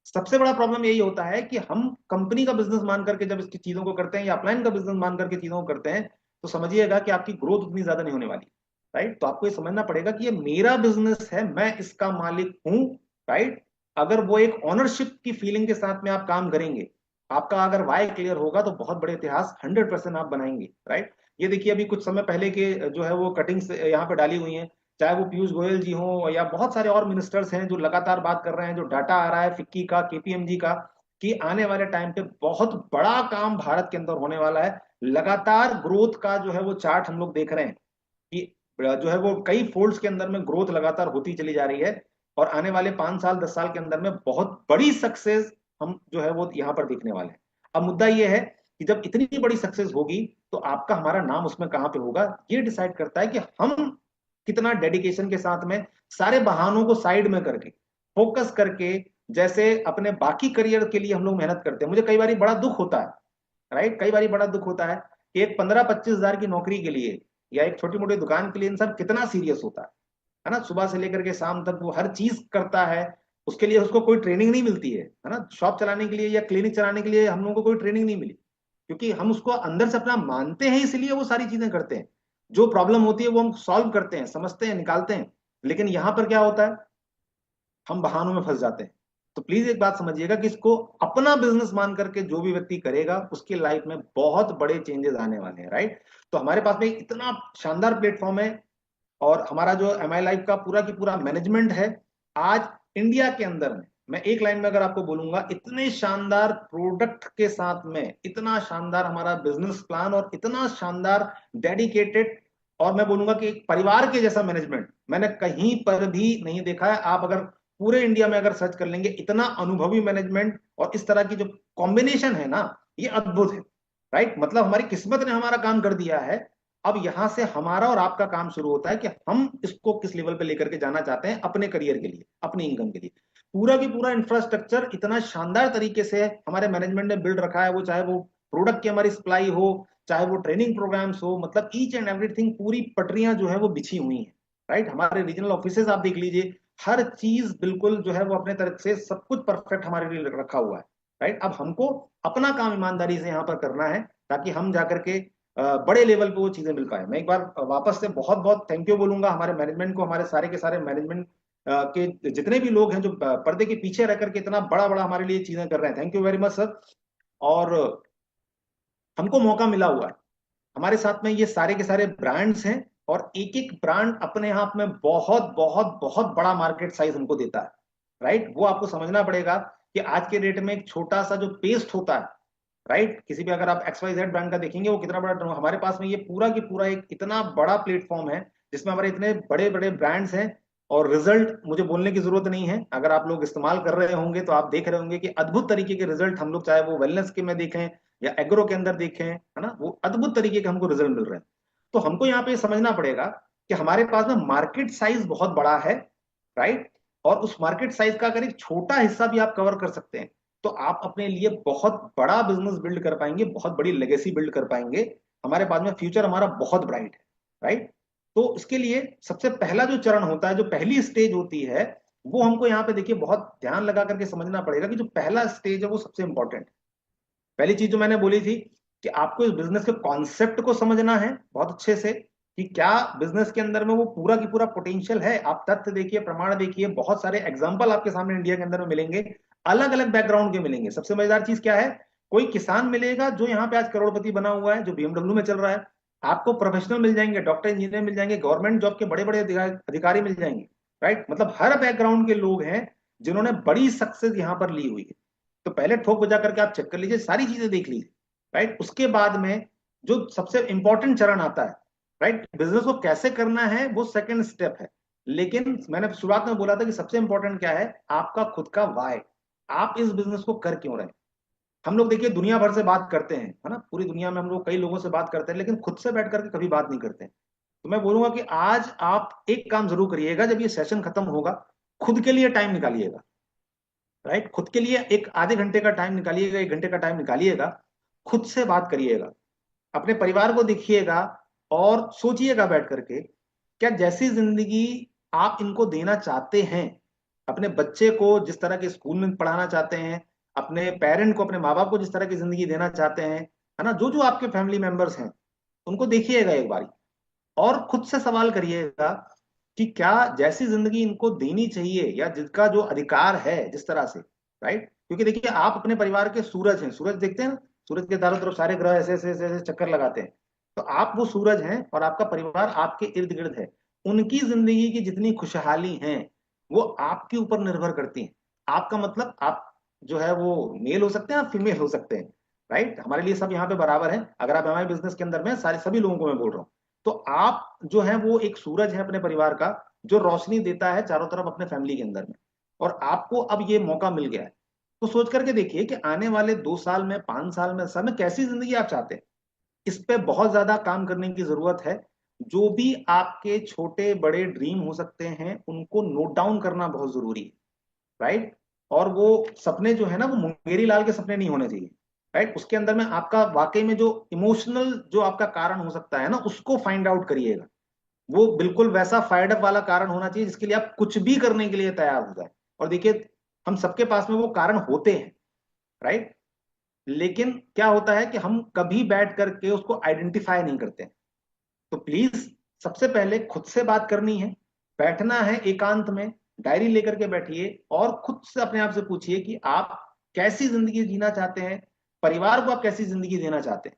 सबसे बड़ा प्रॉब्लम यही होता है कि हम कंपनी का बिजनेस मान करके जब इसकी चीजों को करते हैं, या अपलाइन का बिजनेस मान करके चीजों को करते हैं, तो समझिएगा कि आपकी ग्रोथ उतनी ज्यादा नहीं होने वाली, राइट। तो आपको ये समझना पड़ेगा कि ये मेरा बिजनेस है, मैं इसका मालिक हूं, राइट। अगर वो एक ऑनरशिप की फीलिंग के साथ में आप काम करेंगे, आपका अगर वाई क्लियर होगा, तो बहुत बड़े इतिहास 100% आप बनाएंगे, राइट। ये देखिए, अभी कुछ समय पहले के जो है वो कटिंग्स यहाँ पे डाली हुई हैं, चाहे वो पीयूष गोयल जी हो या बहुत सारे और मिनिस्टर्स हैं जो लगातार बात कर रहे हैं, जो डाटा आ रहा है फिक्की का, केपीएमजी का, कि आने वाले टाइम पे बहुत बड़ा काम भारत के अंदर होने वाला है। लगातार ग्रोथ का जो है वो चार्ट हम लोग देख रहे हैं कि जो है वो कई फोल्ड्स के अंदर में ग्रोथ लगातार होती चली जा रही है। और आने वाले 5 साल 10 साल के अंदर में बहुत बड़ी सक्सेस हम जो है वो यहाँ पर देखने वाले हैं। अब मुद्दा ये है कि जब इतनी बड़ी सक्सेस होगी, तो आपका हमारा नाम उसमें कहां पे होगा, ये डिसाइड करता है कि हम कितना डेडिकेशन के साथ में सारे बहानों को साइड में करके, फोकस करके, जैसे अपने बाकी करियर के लिए हम लोग मेहनत करते हैं। मुझे कई बार बड़ा दुख होता है, राइट, कई बार बड़ा दुख होता है कि एक 15-25 हजार की नौकरी के लिए या एक छोटी मोटी दुकान के लिए इंसान कितना सीरियस होता है ना। सुबह से लेकर के शाम तक वो हर चीज करता है, उसके लिए उसको कोई ट्रेनिंग नहीं मिलती है ना। शॉप चलाने के लिए या क्लिनिक चलाने के लिए हम लोगों को कोई ट्रेनिंग नहीं मिली, क्योंकि हम उसको अंदर से अपना मानते हैं, इसलिए वो सारी चीजें करते हैं। जो प्रॉब्लम होती है वो हम सॉल्व करते हैं, समझते हैं, निकालते हैं। लेकिन यहां पर क्या होता है, हम बहानों में फंस जाते हैं। तो प्लीज एक बात समझिएगा कि इसको अपना बिजनेस मान करके जो भी व्यक्ति करेगा, उसकी लाइफ में बहुत बड़े चेंजेस आने वाले हैं, राइट। तो हमारे पास में इतना शानदार प्लेटफॉर्म है, और हमारा जो एमआई लाइफ का पूरा की पूरा मैनेजमेंट है आज इंडिया के अंदर में, मैं एक लाइन में अगर आपको बोलूंगा, इतने शानदार प्रोडक्ट के साथ में, इतना शानदार हमारा बिजनेस प्लान, और इतना शानदार डेडिकेटेड, और मैं बोलूंगा कि एक परिवार के जैसा मैनेजमेंट मैंने कहीं पर भी नहीं देखा है। आप अगर पूरे इंडिया में अगर सर्च कर लेंगे, इतना अनुभवी मैनेजमेंट और इस तरह की जो कॉम्बिनेशन है ना, ये अद्भुत है, राइट। मतलब हमारी किस्मत ने हमारा काम कर दिया है। अब यहां से हमारा और आपका काम शुरू होता है कि हम इसको किस लेवल पे लेकर के जाना चाहते हैं, अपने करियर के लिए, अपनी इनकम के लिए। पूरा की पूरा इंफ्रास्ट्रक्चर इतना शानदार तरीके से हमारे मैनेजमेंट ने बिल्ड रखा है, वो चाहे वो प्रोडक्ट की हमारी सप्लाई हो, चाहे वो ट्रेनिंग प्रोग्राम्स हो, मतलब ईच एंड एवरीथिंग, पूरी पटरियां जो है वो बिछी हुई हैं, राइट। हमारे रीजनल ऑफिसेज आप देख लीजिए, हर चीज बिल्कुल जो है वो अपने तरफ से सब कुछ परफेक्ट हमारे लिए रखा हुआ है, राइट। अब हमको अपना काम ईमानदारी से यहाँ पर करना है, ताकि हम जाकर के बड़े लेवल पे वो चीजें मिल पाए। मैं एक बार वापस से बहुत बहुत थैंक यू बोलूंगा हमारे मैनेजमेंट को, हमारे सारे के सारे मैनेजमेंट के जितने भी लोग हैं जो पर्दे के पीछे रह करके इतना बड़ा बड़ा हमारे लिए चीजें कर रहे हैं। Thank you very much sir. और हमको मौका मिला हुआ है, हमारे साथ में ये सारे के सारे ब्रांड्स हैं, और एक एक ब्रांड अपने आप में बहुत बहुत बहुत बड़ा मार्केट साइज हमको देता है, राइट। वो आपको समझना पड़ेगा कि आज के डेट में एक छोटा सा जो पेस्ट होता है, राइट, किसी भी अगर आप XYZ ब्रांड का देखेंगे वो कितना बड़ा, हमारे पास में ये पूरा की पूरा एक इतना बड़ा प्लेटफॉर्म है जिसमें हमारे इतने बड़े बड़े ब्रांड्स हैं। और रिजल्ट मुझे बोलने की जरूरत नहीं है, अगर आप लोग इस्तेमाल कर रहे होंगे तो आप देख रहे होंगे कि अद्भुत तरीके के रिजल्ट हम लोग, चाहे वो वेलनेस के में देखें या एग्रो के अंदर देखें, है ना, वो अद्भुत तरीके के हमको रिजल्ट मिल रहे हैं। तो हमको यहाँ पे समझना पड़ेगा कि हमारे पास में मार्केट साइज बहुत बड़ा है, राइट। और उस मार्केट साइज का अगर एक छोटा हिस्सा भी आप कवर कर सकते हैं, तो आप अपने लिए बहुत बड़ा बिजनेस बिल्ड कर पाएंगे, बहुत बड़ी लेगेसी बिल्ड कर पाएंगे। हमारे पास में फ्यूचर हमारा बहुत ब्राइट है, राइट। तो इसके लिए सबसे पहला जो चरण होता है, जो पहली स्टेज होती है, वो हमको यहाँ पे देखिए बहुत ध्यान लगा करके समझना पड़ेगा कि जो पहला स्टेज है वो सबसे इंपॉर्टेंट है। पहली चीज जो मैंने बोली थी कि आपको इस बिजनेस के कॉन्सेप्ट को समझना है बहुत अच्छे से, कि क्या बिजनेस के अंदर में वो पूरा की पूरा पोटेंशियल है। आप तथ्य देखिए, प्रमाण देखिए, बहुत सारे एग्जांपल आपके सामने इंडिया के अंदर में मिलेंगे, अलग अलग बैकग्राउंड के मिलेंगे। सबसे मजेदार चीज क्या है, कोई किसान मिलेगा जो यहाँ पे आज करोड़पति बना हुआ है, जो बीएमडब्ल्यू में चल रहा है। आपको प्रोफेशनल मिल जाएंगे, डॉक्टर इंजीनियर मिल जाएंगे, गवर्नमेंट जॉब के बड़े बड़े अधिकारी मिल जाएंगे। राइट, मतलब हर बैकग्राउंड के लोग हैं जिन्होंने बड़ी सक्सेस यहाँ पर ली हुई है। तो पहले ठोक बजा करके आप चेक कर लीजिए, सारी चीजें देख लीजिए। राइट, उसके बाद में जो सबसे इंपॉर्टेंट चरण आता है, राइट, बिजनेस को कैसे करना है वो सेकंड स्टेप है। लेकिन मैंने शुरुआत में बोला था कि सबसे इंपॉर्टेंट क्या है, आपका खुद का वाय। आप इस बिजनेस को कर क्यों रहे हैं। हम लोग देखिए दुनिया भर से बात करते हैं, है ना, पूरी दुनिया में हम लोग कई लोगों से बात करते हैं, लेकिन खुद से बैठ करके कभी बात नहीं करते हैं। तो मैं बोलूंगा कि आज आप एक काम जरूर करिएगा, जब ये सेशन खत्म होगा, खुद के लिए टाइम निकालिएगा। राइट, खुद के लिए एक आधे घंटे का टाइम निकालिएगा, 1 घंटे का टाइम निकालिएगा, खुद से बात करिएगा, अपने परिवार को देखिएगा और सोचिएगा बैठ करके, क्या जैसी जिंदगी आप इनको देना चाहते हैं, अपने बच्चे को जिस तरह के स्कूल में पढ़ाना चाहते हैं, अपने पेरेंट को, अपने माँ बाप को जिस तरह की जिंदगी देना चाहते हैं, है ना, जो जो आपके फैमिली मेंबर्स हैं, उनको देखिएगा एक बार और खुद से सवाल करिएगा कि क्या जैसी जिंदगी इनको देनी चाहिए, या जिसका जो अधिकार है जिस तरह से। राइट, क्योंकि देखिए आप अपने परिवार के सूरज हैं, सूरज देखते हैं ना, सूरज के चारों तरफ सारे ग्रह ऐसे ऐसे ऐसे ऐसे चक्कर लगाते हैं। तो आप वो सूरज हैं और आपका परिवार आपके इर्द गिर्द है। उनकी जिंदगी की जितनी खुशहाली है वो आपके ऊपर निर्भर करती है। आपका मतलब आप जो है वो मेल हो सकते हैं, आप फीमेल हो सकते हैं। राइट, हमारे लिए सब यहाँ पे बराबर है। अगर आप हमारे बिजनेस के अंदर में सारे सभी लोगों को मैं बोल रहा हूँ, तो आप जो है वो एक सूरज है अपने परिवार का, जो रोशनी देता है चारों तरफ अपने फैमिली के अंदर में। और आपको अब ये मौका मिल गया है, तो सोच करके देखिए कि आने वाले 2 साल में, 5 साल में, सब में कैसी जिंदगी आप चाहते हैं। इस पे बहुत ज्यादा काम करने की जरूरत है। जो भी आपके छोटे बड़े ड्रीम हो सकते हैं उनको नोट डाउन करना बहुत जरूरी है। राइट, और वो सपने जो है ना, वो मुंगेरी लाल के सपने नहीं होने चाहिए। राइट, उसके अंदर में आपका वाकई में जो इमोशनल जो आपका कारण हो सकता है ना, उसको फाइंड आउट करिएगा। वो बिल्कुल वैसा फायर्ड अप वाला कारण होना चाहिए जिसके लिए आप कुछ भी करने के लिए तैयार हो जाए। और देखिए हम सबके पास में वो कारण होते हैं। राइट, लेकिन क्या होता है कि हम कभी बैठ करके उसको आइडेंटिफाई नहीं करते हैं। तो प्लीज सबसे पहले खुद से बात करनी है, बैठना है एकांत में, डायरी लेकर के बैठिए और खुद से अपने आप से पूछिए कि आप कैसी जिंदगी जीना चाहते हैं, परिवार को आप कैसी जिंदगी देना चाहते हैं।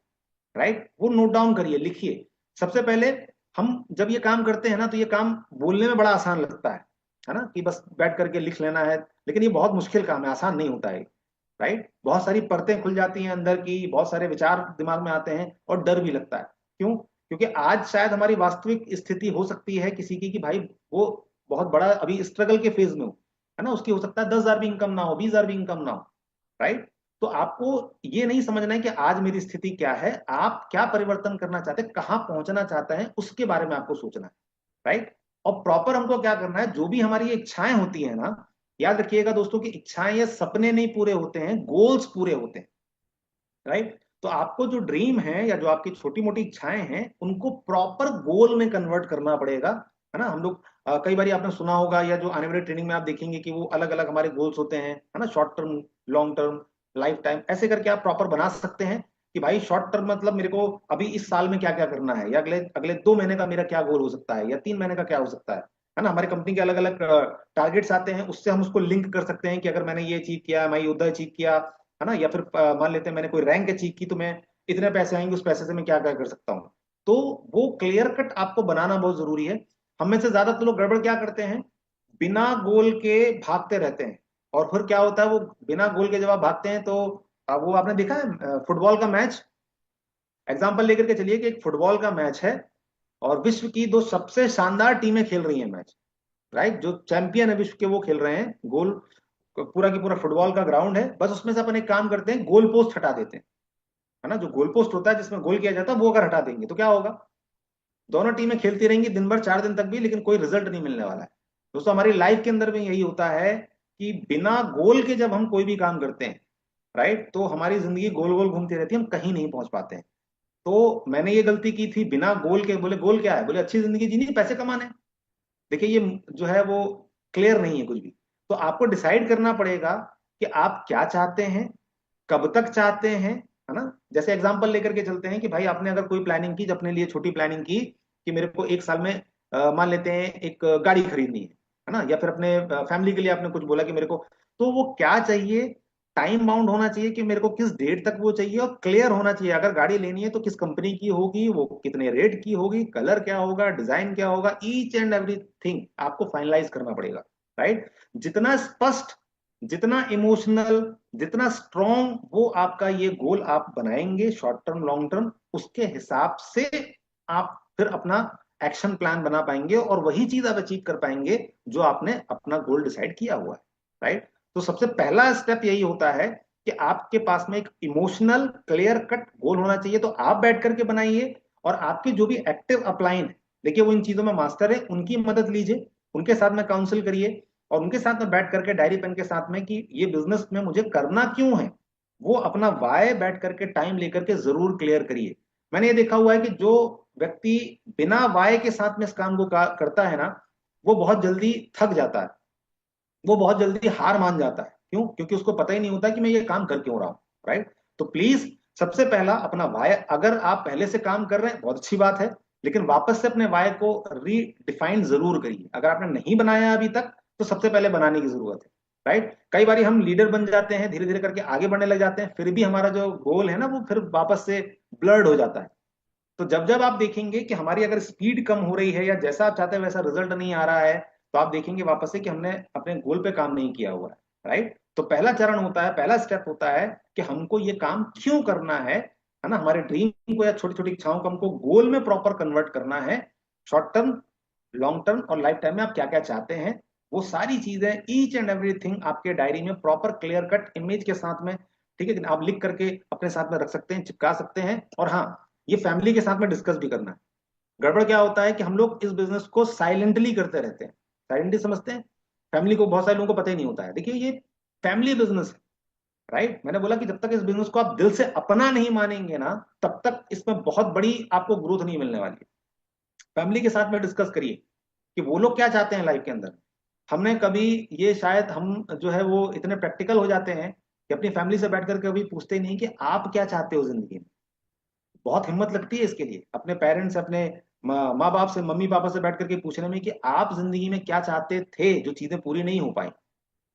राइट, वो नोट डाउन करिए, लिखिए। सबसे पहले हम जब ये काम करते हैं ना, तो ये काम बोलने में बड़ा आसान लगता है ना, कि बस बैठ करके लिख लेना है। लेकिन ये बहुत मुश्किल काम है, आसान नहीं होता है। राइट, बहुत सारी परतें खुल जाती हैं अंदर की, बहुत सारे विचार दिमाग में आते हैं और डर भी लगता है। क्यों? क्योंकि आज शायद हमारी वास्तविक स्थिति हो सकती है किसी की कि भाई वो बहुत बड़ा अभी स्ट्रगल के फेज में हो, है ना, उसकी हो सकता है 10,000 भी इनकम ना हो, 20,000 भी इनकम ना हो। राइट, तो आपको ये नहीं समझना है कि आज मेरी स्थिति क्या है, आप क्या परिवर्तन करना चाहते हैं, कहां पहुंचना चाहते हैं, उसके बारे में आपको सोचना है। राइट, और प्रॉपर हमको क्या करना है, जो भी हमारी इच्छाएं होती है ना, याद रखिएगा दोस्तों कि इच्छाएं या सपने नहीं पूरे होते हैं, गोल्स पूरे होते हैं। राइट, तो आपको जो ड्रीम है या जो आपकी छोटी मोटी इच्छाएं हैं उनको प्रॉपर गोल में कन्वर्ट करना पड़ेगा। है ना, हम लोग कई बार आपने सुना होगा, या जो आने वाली ट्रेनिंग में आप देखेंगे कि वो अलग अलग हमारे गोल्स होते हैं, है ना, short term, long term, life time, ऐसे करके आप प्रॉपर बना सकते हैं कि भाई शॉर्ट टर्म मतलब मेरे को अभी इस साल में क्या क्या करना है, या अगले अगले 2 महीने का मेरा क्या गोल हो सकता है, या 3 महीने का क्या हो सकता है ना। हमारी कंपनी के अलग अलग टारगेट्स आते हैं, उससे हम उसको लिंक कर सकते हैं कि अगर मैंने ये अचीव किया, मैं ये उद्धा अचीव किया, है ना, या फिर मान लेते हैं मैंने कोई रैंक अचीव की, तो मैं इतने पैसे आएंगे, उस पैसे से मैं क्या क्या कर सकता हूँ। तो वो क्लियर कट आपको बनाना बहुत जरूरी है। हम में से ज्यादातर लोग गड़बड़ क्या करते हैं, बिना गोल के भागते रहते हैं। और फिर क्या होता है, वो बिना गोल के जब आप भागते हैं तो वो आपने देखा है फुटबॉल का मैच, एग्जाम्पल लेकर के चलिए कि एक फुटबॉल का मैच है और विश्व की दो सबसे शानदार टीमें खेल रही हैं मैच। राइट, जो चैंपियन है विश्व के वो खेल रहे हैं, गोल पूरा की पूरा फुटबॉल का ग्राउंड है, बस उसमें से अपन एक काम करते हैं, गोल पोस्ट हटा देते हैं। है ना, जो गोल पोस्ट होता है जिसमें गोल किया जाता है वो अगर हटा देंगे तो क्या होगा, दोनों टीमें खेलती रहेंगी दिन भर, 4 दिन तक भी, लेकिन कोई रिजल्ट नहीं मिलने वाला है। दोस्तों हमारी लाइफ के अंदर में यही होता है कि बिना गोल के जब हम कोई भी काम करते हैं, राइट, तो हमारी जिंदगी गोल गोल घूमती रहती है, हम कहीं नहीं पहुंच पाते हैं। तो मैंने ये गलती की थी, बिना गोल के, बोले गोल क्या है, बोले अच्छी जिंदगी जीनी, पैसे कमाने। देखिए ये जो है वो क्लियर नहीं है कुछ भी। तो आपको डिसाइड करना पड़ेगा कि आप क्या चाहते हैं, कब तक चाहते हैं, है ना। जैसे एग्जांपल लेकर के चलते हैं कि भाई आपने अगर कोई प्लानिंग की, अपने लिए छोटी प्लानिंग की कि मेरे को एक साल में मान लेते हैं एक गाड़ी खरीदनी है ना, या फिर अपने फैमिली के लिए आपने कुछ बोला कि मेरे को, तो वो क्या चाहिए, टाइम बाउंड होना चाहिए कि मेरे को किस डेट तक वो चाहिए, और क्लियर होना चाहिए अगर गाड़ी लेनी है तो किस कंपनी की होगी, वो कितने रेट की होगी, कलर क्या होगा, डिजाइन क्या होगा, ईच एंड एवरीथिंग आपको फाइनलाइज करना पड़ेगा, राइट। जितना स्पष्ट, जितना इमोशनल, जितना स्ट्रॉन्ग वो आपका ये गोल आप बनाएंगे शॉर्ट टर्म लॉन्ग टर्म, उसके हिसाब से आप फिर अपना एक्शन प्लान बना पाएंगे और वही चीज आप अचीव कर पाएंगे जो आपने अपना गोल डिसाइड किया हुआ है, राइट। तो सबसे पहला स्टेप यही होता है कि आपके पास में एक इमोशनल क्लियर कट गोल होना चाहिए, तो आप बैठ करके बनाइए, और आपके जो भी एक्टिव अपलाइन है, देखिए वो इन चीजों में मास्टर है, उनकी मदद लीजिए, उनके साथ में काउंसिल करिए, और उनके साथ में बैठ करके डायरी पेन के साथ में कि ये बिजनेस में मुझे करना क्यों है, वो अपना वाय बैठ करके टाइम लेकर के जरूर क्लियर करिए। मैंने ये देखा हुआ है कि जो व्यक्ति बिना वाय के साथ में इस काम को करता है ना, वो बहुत जल्दी थक जाता है, वो बहुत जल्दी हार मान जाता है। क्यों? क्योंकि उसको पता ही नहीं होता कि मैं ये काम कर क्यों रहा हूं, राइट। तो प्लीज सबसे पहला अपना वाय, अगर आप पहले से काम कर रहे हैं बहुत अच्छी बात है, लेकिन वापस से अपने वाय को रीडिफाइन जरूर करिए। अगर आपने नहीं बनाया अभी तक तो सबसे पहले बनाने की जरूरत है, राइट। कई बार हम लीडर बन जाते हैं, धीरे धीरे करके आगे बढ़ने लग जाते हैं, फिर भी हमारा जो गोल है ना वो फिर वापस से ब्लर्ड हो जाता है। तो जब जब आप देखेंगे कि हमारी अगर स्पीड कम हो रही है या जैसा आप चाहते हैं वैसा रिजल्ट नहीं आ रहा है, तो आप देखेंगे वापस से कि हमने अपने गोल पे काम नहीं किया हुआ है, राइट। तो पहला चरण होता है, पहला स्टेप होता है कि हमको ये काम क्यों करना है ना, हमारे ड्रीम को या छोटी छोटी इच्छाओं को हमको गोल में प्रॉपर कन्वर्ट करना है। शॉर्ट टर्म, लॉन्ग टर्म और लाइफ टाइम में आप क्या क्या चाहते हैं, वो सारी चीजें ईच एंड एवरीथिंग आपके डायरी में प्रॉपर क्लियर कट इमेज के साथ में, ठीक है कि आप लिख करके अपने साथ में रख सकते हैं, चिपका सकते हैं। और हाँ, ये फैमिली के साथ में डिस्कस भी करना है। गड़बड़ क्या होता है कि हम लोग इस बिजनेस को साइलेंटली करते रहते हैं, साइलेंटली समझते हैं, फैमिली को, बहुत सारे लोगों को पता ही नहीं होता है। देखिए ये फैमिली बिजनेस है, राइट। मैंने बोला कि जब तक इस बिजनेस को आप दिल से अपना नहीं मानेंगे ना, तब तक इसमें बहुत बड़ी आपको ग्रोथ नहीं मिलने वाली है। फैमिली के साथ में डिस्कस करिए कि वो लोग क्या चाहते हैं लाइफ के अंदर। हमने कभी, ये शायद हम जो है वो इतने प्रैक्टिकल हो जाते हैं कि अपनी फैमिली से बैठ कर कभी पूछते ही नहीं कि आप क्या चाहते हो जिंदगी में। बहुत हिम्मत लगती है इसके लिए अपने पेरेंट्स, अपने माँ बाप से, मम्मी पापा से बैठ करके पूछने में कि आप जिंदगी में क्या चाहते थे जो चीजें पूरी नहीं हो पाई,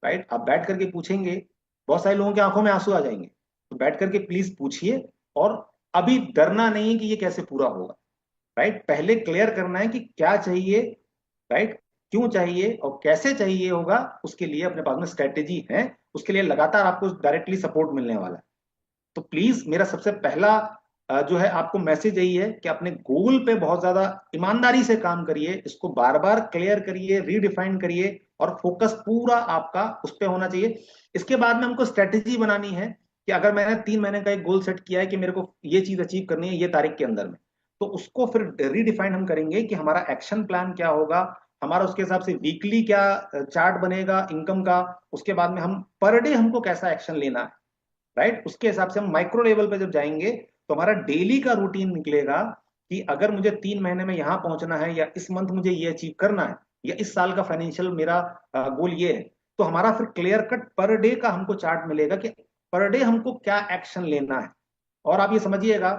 राइट। आप बैठ करके पूछेंगे, बहुत सारे लोगों की आंखों में आंसू आ जाएंगे। तो बैठ करके प्लीज पूछिए, और अभी डरना नहीं है कि ये कैसे पूरा होगा, राइट। पहले क्लियर करना है कि क्या चाहिए, राइट, क्यों चाहिए और कैसे चाहिए होगा, उसके लिए अपने पास में स्ट्रेटेजी है, उसके लिए लगातार आपको डायरेक्टली सपोर्ट मिलने वाला है। तो प्लीज मेरा सबसे पहला जो है आपको मैसेज यही है कि अपने गोल पे बहुत ज्यादा ईमानदारी से काम करिए, इसको बार बार क्लियर करिए, रीडिफाइन करिए, और फोकस पूरा आपका उस पर होना चाहिए। इसके बाद में हमको स्ट्रेटेजी बनानी है कि अगर मैंने 3 महीने का एक गोल सेट किया है कि मेरे को ये चीज अचीव करनी है ये तारीख के अंदर में, तो उसको फिर रीडिफाइन हम करेंगे कि हमारा एक्शन प्लान क्या होगा, हमारा उसके हिसाब से वीकली क्या चार्ट बनेगा इनकम का, उसके बाद में हम पर डे हमको कैसा एक्शन लेना है, राइट। उसके हिसाब से हम माइक्रो लेवल पे जब जाएंगे तो हमारा डेली का रूटीन निकलेगा कि अगर मुझे 3 महीने में यहां पहुंचना है, या इस मंथ मुझे ये अचीव करना है, या इस साल का फाइनेंशियल मेरा गोल ये है, तो हमारा फिर क्लियर कट पर डे का हमको चार्ट मिलेगा कि पर डे हमको क्या एक्शन लेना है। और आप ये समझिएगा,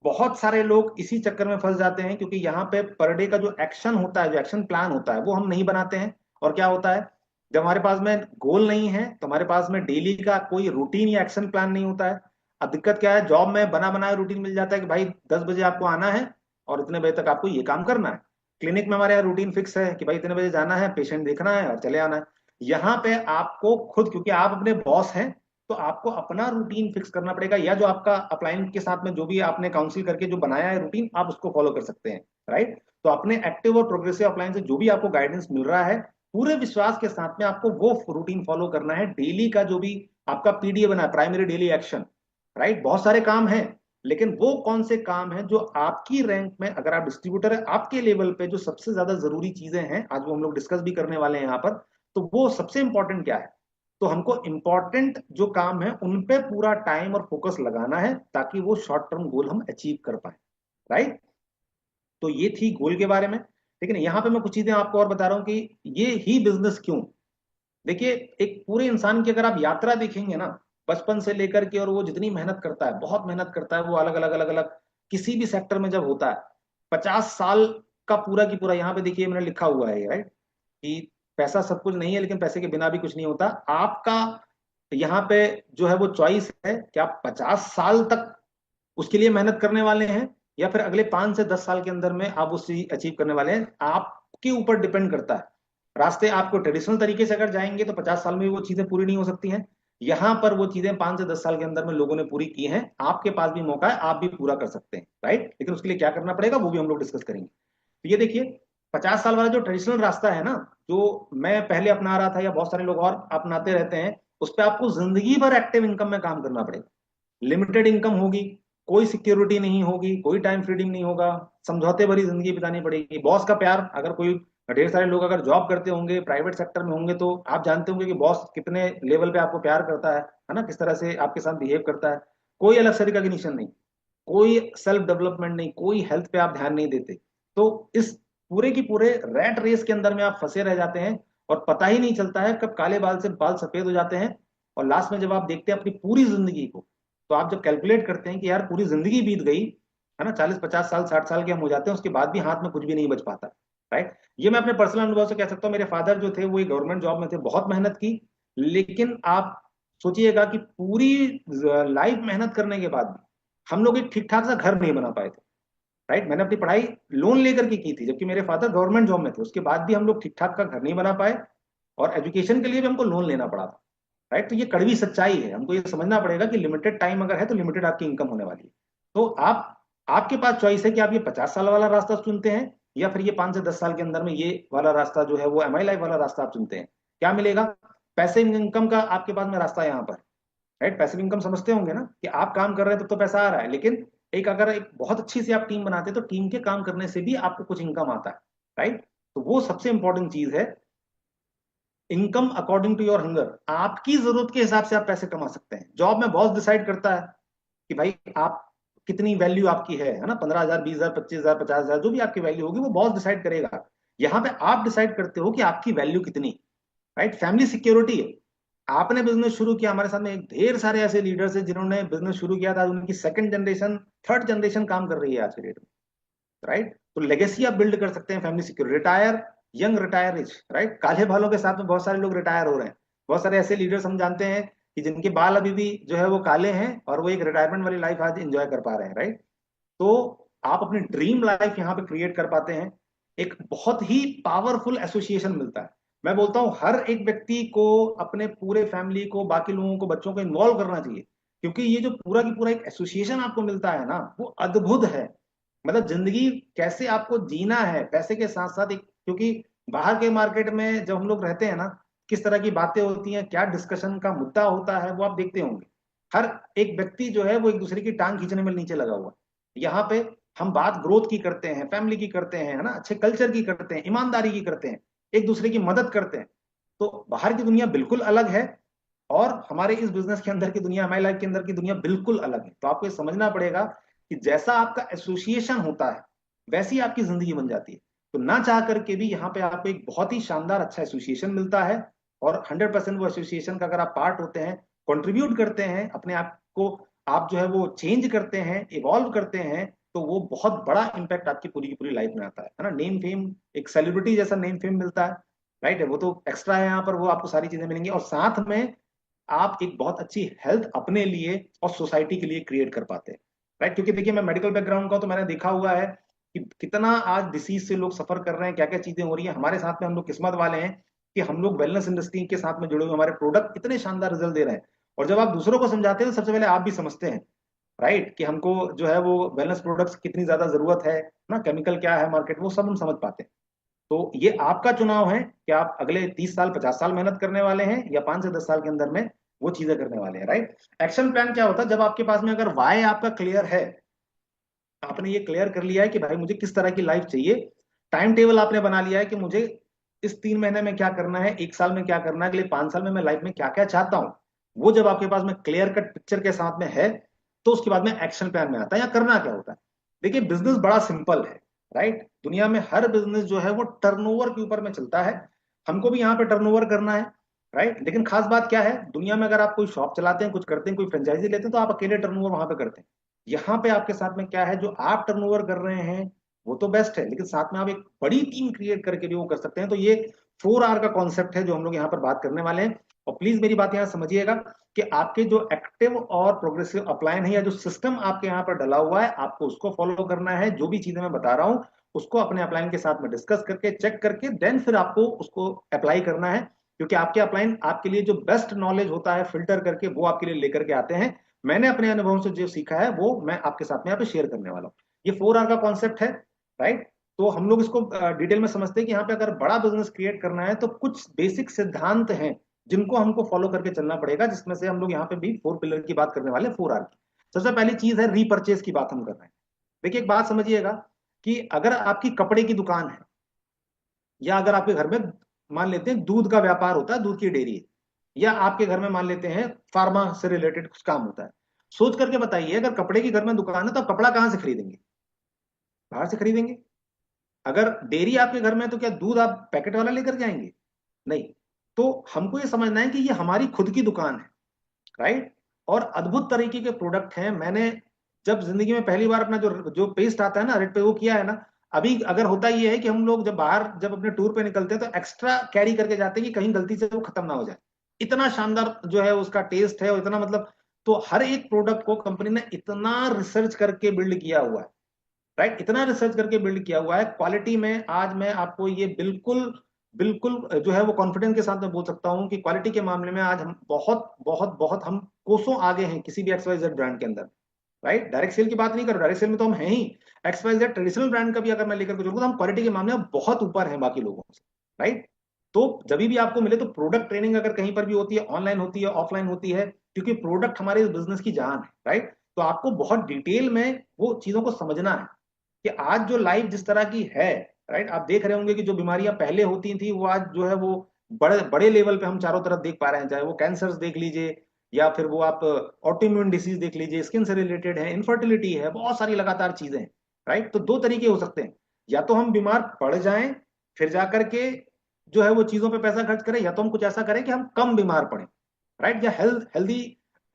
बहुत सारे लोग इसी चक्कर में फंस जाते हैं क्योंकि यहाँ पे पर डे का जो एक्शन होता है, जो एक्शन प्लान होता है, वो हम नहीं बनाते हैं। और क्या होता है, जब हमारे पास में गोल नहीं है तो हमारे पास में डेली का कोई रूटीन या एक्शन प्लान नहीं होता है। अब दिक्कत क्या है, जॉब में बना बनाया रूटीन मिल जाता है कि भाई 10 बजे आपको आना है और इतने बजे तक आपको ये काम करना है। क्लिनिक में हमारे यहाँ रूटीन फिक्स है कि भाई इतने बजे जाना है, पेशेंट देखना है और चले आना है। यहाँ पे आपको खुद, क्योंकि आप अपने बॉस हैं, तो आपको अपना रूटीन फिक्स करना पड़ेगा, या जो आपका अपलाइन के साथ में जो भी आपने काउंसिल करके जो बनाया है रूटीन, आप उसको फॉलो कर सकते हैं, राइट। तो अपने एक्टिव और प्रोग्रेसिव अपलाइन से जो भी आपको गाइडेंस मिल रहा है, पूरे विश्वास के साथ में आपको वो रूटीन फॉलो करना है। डेली का जो भी आपका पीडीए बना है, प्राइमरी डेली एक्शन, राइट। बहुत सारे काम हैं, लेकिन वो कौन से काम हैं जो आपकी रैंक में, अगर आप डिस्ट्रीब्यूटर है, आपके लेवल पे जो सबसे ज्यादा जरूरी चीजें हैं, आज वो हम लोग डिस्कस भी करने वाले हैं यहाँ पर। तो वो सबसे इंपॉर्टेंट क्या है, तो हमको इंपॉर्टेंट जो काम है उन पे पूरा टाइम और फोकस लगाना है ताकि वो शॉर्ट टर्म गोल हम अचीव कर पाए, राइट। तो ये थी गोल के बारे में, लेकिन यहाँ पे मैं कुछ चीजें आपको और बता रहा हूँ कि ये ही बिजनेस क्यों। देखिए, एक पूरे इंसान की अगर आप यात्रा देखेंगे ना, बचपन से लेकर के, और वो जितनी मेहनत करता है, बहुत मेहनत करता है वो, अलग अलग अलग अलग किसी भी सेक्टर में जब होता है, 50 साल का पूरा की पूरा, यहाँ पे देखिए मैंने लिखा हुआ है, राइट, कि पैसा सब कुछ नहीं है, लेकिन पैसे के बिना भी कुछ नहीं होता। आपका यहाँ पे जो है वो चॉइस है कि आप 50 साल तक उसके लिए मेहनत करने वाले हैं, या फिर अगले 5 से 10 साल के अंदर में आप उस चीज अचीव करने वाले हैं। आपके ऊपर डिपेंड करता है। रास्ते आपको ट्रेडिशनल तरीके से अगर जाएंगे तो 50 साल में वो चीजें पूरी नहीं हो सकती हैं। यहाँ पर वो चीजें 5 से 10 साल के अंदर में लोगों ने पूरी की हैं। आपके पास भी मौका है, आप भी पूरा कर सकते हैं, राइट। लेकिन उसके लिए क्या करना पड़ेगा वो भी हम लोग डिस्कस करेंगे। तो ये देखिए, 50 साल वाला जो ट्रेडिशनल रास्ता है ना, जो मैं पहले अपना रहा था या बहुत सारे लोग और अपनाते रहते हैं, उस पर आपको जिंदगी भर एक्टिव इनकम में काम करना पड़ेगा। लिमिटेड इनकम होगी, कोई सिक्योरिटी नहीं होगी, कोई टाइम फ्रीडम नहीं होगा, समझौते भरी जिंदगी बितानी पड़ेगी। बॉस का प्यार, अगर कोई, ढेर सारे लोग अगर जॉब करते होंगे प्राइवेट सेक्टर में होंगे तो आप जानते होंगे कि बॉस कितने लेवल पे आपको प्यार करता है ना, किस तरह से आपके साथ बिहेव करता है। कोई अलग से रिकॉग्निशन नहीं, कोई सेल्फ डेवलपमेंट नहीं, कोई हेल्थ पे आप ध्यान नहीं देते। तो इस पूरे की पूरे रैट रेस के अंदर में आप फंसे रह जाते हैं, और पता ही नहीं चलता है कब काले बाल से बाल सफेद हो जाते हैं। और लास्ट में जब आप देखते हैं अपनी पूरी जिंदगी को, तो आप जब कैलकुलेट करते हैं कि यार पूरी जिंदगी बीत गई, है ना, 40 50 साल 60 साल के हम हो जाते हैं, उसके बाद भी हाथ में कुछ भी नहीं बच पाता, राइट। ये मैं अपने पर्सनल अनुभव से कह सकता हूँ। मेरे फादर जो थे वो एक गवर्नमेंट जॉब में थे, बहुत मेहनत की, लेकिन आप सोचिएगा कि पूरी लाइफ मेहनत करने के बाद भी हम लोग एक ठीक ठाक सा घर नहीं बना पाए थे, राइट। मैंने अपनी पढ़ाई लोन लेकर के की थी, जबकि मेरे फादर गवर्नमेंट जॉब में थे, उसके बाद भी हम लोग ठीक ठाक का घर नहीं बना पाए, और एजुकेशन के लिए भी हमको लोन लेना पड़ा था, राइट। तो ये कड़वी सच्चाई है, हमको ये समझना पड़ेगा कि लिमिटेड टाइम अगर है तो लिमिटेड आपकी इनकम होने वाली है। तो आप, आपके पास चॉइस है कि आप ये 50 साल वाला रास्ता चुनते हैं, या फिर ये 5 से 10 साल के अंदर में ये वाला रास्ता जो है वो एमआई लाइफ वाला रास्ता आप चुनते हैं। क्या मिलेगा? पैसे इनकम का आपके पास में रास्ता है यहाँ पर, राइट। पैसिव इनकम समझते होंगे ना, कि आप काम कर रहे हैं तब तो पैसा आ रहा है, लेकिन एक अगर एक बहुत अच्छी सी आप टीम बनाते हैं तो टीम के काम करने से भी आपको कुछ इनकम आता है, राइट। तो वो सबसे इंपॉर्टेंट चीज है। Income according to your hunger, आपकी जरूरत के हिसाब से आप पैसे कमा सकते हैं। जॉब में बॉस डिसाइड करता है कि भाई आप कितनी वैल्यू आपकी है ना, 15,000 20,000 25,000 50,000 जो भी आपकी वैल्यू होगी वो बॉस डिसाइड करेगा। यहाँ पे आप डिसाइड करते हो कि आपकी वैल्यू कितनी, राइट। फैमिली सिक्योरिटी है। आपने बिजनेस शुरू किया, हमारे साथ में एक ढेर सारे ऐसे लीडर्स हैं जिन्होंने बिजनेस शुरू किया था, उनकी सेकंड जनरेशन थर्ड जनरेशन काम कर रही है आज के डेट में, राइट। तो लेगेसी आप बिल्ड कर सकते हैं, family security. Retire young, retire rich, right. काले बालों के साथ में बहुत सारे लोग रिटायर हो रहे हैं। बहुत सारे ऐसे लीडर्स हम जानते हैं कि जिनके बाल अभी भी जो है वो काले हैं, और वो एक रिटायरमेंट वाली लाइफ आज एंजॉय कर पा रहे हैं, राइट। तो आप अपनी ड्रीम लाइफ यहाँ पे क्रिएट कर पाते हैं। एक बहुत ही पावरफुल एसोसिएशन मिलता है। मैं बोलता हूँ हर एक व्यक्ति को अपने पूरे फैमिली को, बाकी लोगों को, बच्चों को इन्वॉल्व करना चाहिए, क्योंकि ये जो पूरा की पूरा एक एसोसिएशन आपको मिलता है ना, वो अद्भुत है। मतलब जिंदगी कैसे आपको जीना है पैसे के साथ साथ, एक, क्योंकि बाहर के मार्केट में जब हम लोग रहते हैं ना, किस तरह की बातें होती हैं, क्या डिस्कशन का मुद्दा होता है, वो आप देखते होंगे। हर एक व्यक्ति जो है वो एक दूसरे की टांग खींचने में नीचे लगा हुआ है। यहाँ पे हम बात ग्रोथ की करते हैं, फैमिली की करते हैं, है ना, अच्छे कल्चर की करते हैं, ईमानदारी की करते हैं, एक दूसरे की मदद करते हैं। तो बाहर की दुनिया बिल्कुल अलग है, और हमारे इस बिजनेस के अंदर की दुनिया, हमारी लाइफ के अंदर की दुनिया बिल्कुल अलग है। तो आपको ये समझना पड़ेगा कि जैसा आपका एसोसिएशन होता है वैसी आपकी जिंदगी बन जाती है। तो ना चाह करके भी यहाँ पे आपको एक बहुत ही शानदार अच्छा एसोसिएशन मिलता है, और 100% वो एसोसिएशन का अगर आप पार्ट होते हैं, कंट्रीब्यूट करते हैं अपने आप को, आप जो है वो चेंज करते हैं, इवॉल्व करते हैं, तो वो बहुत बड़ा इंपैक्ट आपकी पूरी की पूरी लाइफ में आता है ना। नेम फेम, एक सेलिब्रिटी जैसा नेम फेम मिलता है, राइट है, वो तो एक्स्ट्रा है यहाँ पर, वो आपको सारी चीजें मिलेंगी, और साथ में आप एक बहुत अच्छी हेल्थ अपने लिए और सोसाइटी के लिए क्रिएट कर पाते हैं, राइट। क्योंकि देखिए मैं मेडिकल बैकग्राउंड का, तो मैंने देखा हुआ है कि कितना आज डिसीज से लोग सफर कर रहे हैं, क्या क्या चीजें हो रही है हमारे साथ में। हम लोग किस्मत वाले हैं कि हम लोग वेलनेस इंडस्ट्री के साथ में जुड़े हुए, हमारे प्रोडक्ट इतने शानदार रिजल्ट दे रहे हैं। और जब आप दूसरों को समझाते हैं तो सबसे पहले आप भी समझते हैं, राइट, कि हमको जो है वो वेलनेस प्रोडक्ट्स कितनी ज्यादा जरूरत है ना, केमिकल क्या है मार्केट, वो सब हम समझ पाते हैं। तो ये आपका चुनाव है कि आप अगले 30 साल 50 साल मेहनत करने वाले हैं, या 5 से 10 साल के अंदर में वो चीजें करने वाले हैं, राइट। एक्शन प्लान क्या होता है? जब आपके पास में अगर वाई आपका क्लियर है, आपने ये क्लियर कर लिया है कि भाई मुझे किस तरह की लाइफ चाहिए, टाइम टेबल आपने बना लिया है कि मुझे इस 3 महीने में क्या करना है, 1 साल में क्या करना है, अगले 5 साल में मैं लाइफ में क्या क्या चाहता हूं, वो जब आपके पास में क्लियर कट पिक्चर के साथ में है, तो उसके बाद में एक्शन प्लान में आता है या करना क्या होता है। देखिए बिजनेस बड़ा सिंपल है, राइट। दुनिया में हर बिजनेस जो है वो टर्नओवर के ऊपर में चलता है। हमको भी यहाँ पे टर्नओवर करना है, राइट। लेकिन खास बात क्या है, दुनिया में अगर आप कोई शॉप चलाते हैं, कुछ करते हैं, कोई फ्रेंचाइजी लेते हैं, तो आप अकेले टर्नओवर वहां पे करते हैं। यहाँ पे आपके साथ में क्या है, जो आप टर्नओवर कर रहे हैं वो तो बेस्ट है, लेकिन साथ में आप एक बड़ी टीम क्रिएट करके भी वो कर सकते हैं। तो ये 4R का कॉन्सेप्ट है जो हम लोग यहाँ पर बात करने वाले हैं। और प्लीज मेरी बात यहाँ समझिएगा कि आपके जो एक्टिव और प्रोग्रेसिव अपलाइन है, या जो सिस्टम आपके यहाँ पर डला हुआ है, आपको उसको फॉलो करना है। जो भी चीजें मैं बता रहा हूँ उसको अपने अपलाइन के साथ में डिस्कस करके, चेक करके, देन फिर आपको उसको अप्लाई करना है। क्योंकि आपके अपलाइन आपके लिए जो बेस्ट नॉलेज होता है फिल्टर करके वो आपके लिए लेकर के आते हैं। मैंने अपने अनुभव से जो सीखा है वो मैं आपके साथ में यहाँ पे शेयर करने वाला हूँ। ये 4R का कॉन्सेप्ट है, राइट। तो हम लोग इसको डिटेल में समझते हैं कि यहाँ पे अगर बड़ा बिजनेस क्रिएट करना है तो कुछ बेसिक सिद्धांत हैं जिनको हमको फॉलो करके चलना पड़ेगा, जिसमें से हम लोग यहाँ पे भी 4 पिलर की बात करने वाले हैं, 4R की। सबसे पहली चीज है रीपर्चेज की बात हम कर रहे हैं। देखिए एक बात समझिएगा कि अगर आपकी कपड़े की दुकान है, या अगर आपके घर में मान लेते हैं दूध का व्यापार होता है, दूध की डेयरी है, या आपके घर में मान लेते हैं फार्मा से रिलेटेड कुछ काम होता है, सोच करके बताइए, अगर कपड़े की घर में दुकान है तो आप कपड़ा कहां से खरीदेंगे? बाहर से खरीदेंगे। अगर डेयरी आपके घर में है तो क्या दूध आप पैकेट वाला लेकर जाएंगे? नहीं। तो हमको ये समझना है कि ये हमारी खुद की दुकान है, राइट। और अद्भुत तरीके के प्रोडक्ट हैं। मैंने जब जिंदगी में पहली बार अपना जो जो पेस्ट आता है ना रेड पे, वो किया है ना। अभी अगर होता ये है कि हम लोग जब बाहर जब अपने टूर पे निकलते हैं तो एक्स्ट्रा कैरी करके जाते हैं कि कहीं गलती से वो खत्म ना हो जाए। इतना शानदार जो है उसका टेस्ट है, और इतना मतलब, तो हर एक प्रोडक्ट को कंपनी ने इतना रिसर्च करके बिल्ड किया हुआ है, राइट। इतना रिसर्च करके बिल्ड किया हुआ है क्वालिटी में। आज मैं आपको ये बिल्कुल बिल्कुल जो है वो कॉन्फिडेंस के साथ मैं बोल सकता हूँ कि क्वालिटी के मामले में आज हम बहुत बहुत बहुत हम कोसों आगे हैं किसी भी XYZ ब्रांड के अंदर, राइट। डायरेक्ट सेल की बात नहीं कर रहा, डायरेक्ट सेल में तो हम हैं ही। XYZ ट्रेडिशनल ब्रांड का भी अगर मैं लेकर के चलूँ तो हम क्वालिटी के मामले में बहुत ऊपर हैं बाकी लोगों से, राइट। तो जब भी आपको मिले तो प्रोडक्ट ट्रेनिंग अगर कहीं पर भी होती है, ऑनलाइन होती है, ऑफलाइन होती है, क्योंकि प्रोडक्ट हमारे बिजनेस की जान है, राइट। तो आपको बहुत डिटेल में वो चीजों को समझना है कि आज जो लाइफ जिस तरह की है, राइट। आप देख रहे होंगे कि जो बीमारियां पहले होती थी वो आज जो है वो बड़े बड़े लेवल पे हम चारों तरफ देख पा रहे हैं। चाहे वो कैंसर्स देख लीजिए, या फिर वो आप ऑटोइम्यून डिसीज देख लीजिए, स्किन से रिलेटेड है, इनफर्टिलिटी है, बहुत सारी लगातार चीजें हैं, राइट। तो दो तरीके हो सकते हैं, या तो हम बीमार पड़ जाएं फिर जाकर के जो है वो चीजों पे पैसा खर्च करें, या तो हम कुछ ऐसा करें कि हम कम बीमार पड़े, राइट। या हेल्दी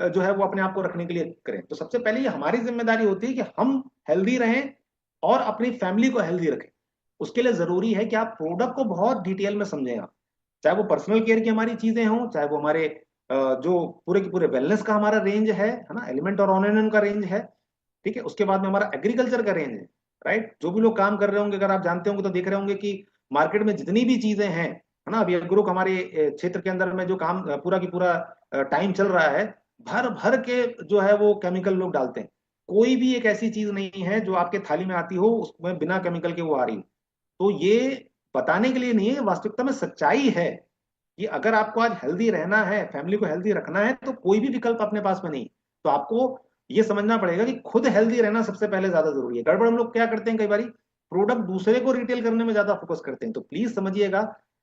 जो है वो अपने आप को रखने के लिए करें। तो सबसे पहले ये हमारी जिम्मेदारी होती है कि हम हेल्दी रहें और अपनी फैमिली को हेल्दी रखें। उसके लिए जरूरी है कि आप प्रोडक्ट को बहुत डिटेल में समझें। आप चाहे वो पर्सनल केयर की हमारी चीजें हों, चाहे वो हमारे जो पूरे के पूरे वेलनेस का हमारा रेंज है ना, एलिमेंट और ऑर्गेनिज्म का रेंज है, ठीक है। उसके बाद में हमारा एग्रीकल्चर का रेंज है, राइट। जो भी लोग काम कर रहे होंगे, अगर आप जानते होंगे तो देख रहे होंगे कि मार्केट में जितनी भी चीजें हैं, है ना, अभी एग्रो हमारे क्षेत्र के अंदर में जो काम पूरा की पूरा टाइम चल रहा है, भर भर के जो है वो केमिकल लोग डालते हैं। कोई भी एक ऐसी चीज नहीं है जो आपके थाली में आती हो उसमें बिना केमिकल के वो आ रही हो। तो ये बताने के लिए नहीं है, वास्तविकता में सच्चाई है कि अगर आपको आज हेल्दी रहना है, फैमिली को हेल्दी रखना है, तो कोई भी विकल्प अपने पास में नहीं। तो आपको ये समझना पड़ेगा कि खुद हेल्दी रहना सबसे पहले ज्यादा जरूरी है। गड़बड़ हम लोग क्या करते हैं, कई बार प्रोडक्ट दूसरे को रिटेल करने में ज्यादा फोकस करते हैं। तो प्लीज समझिएगा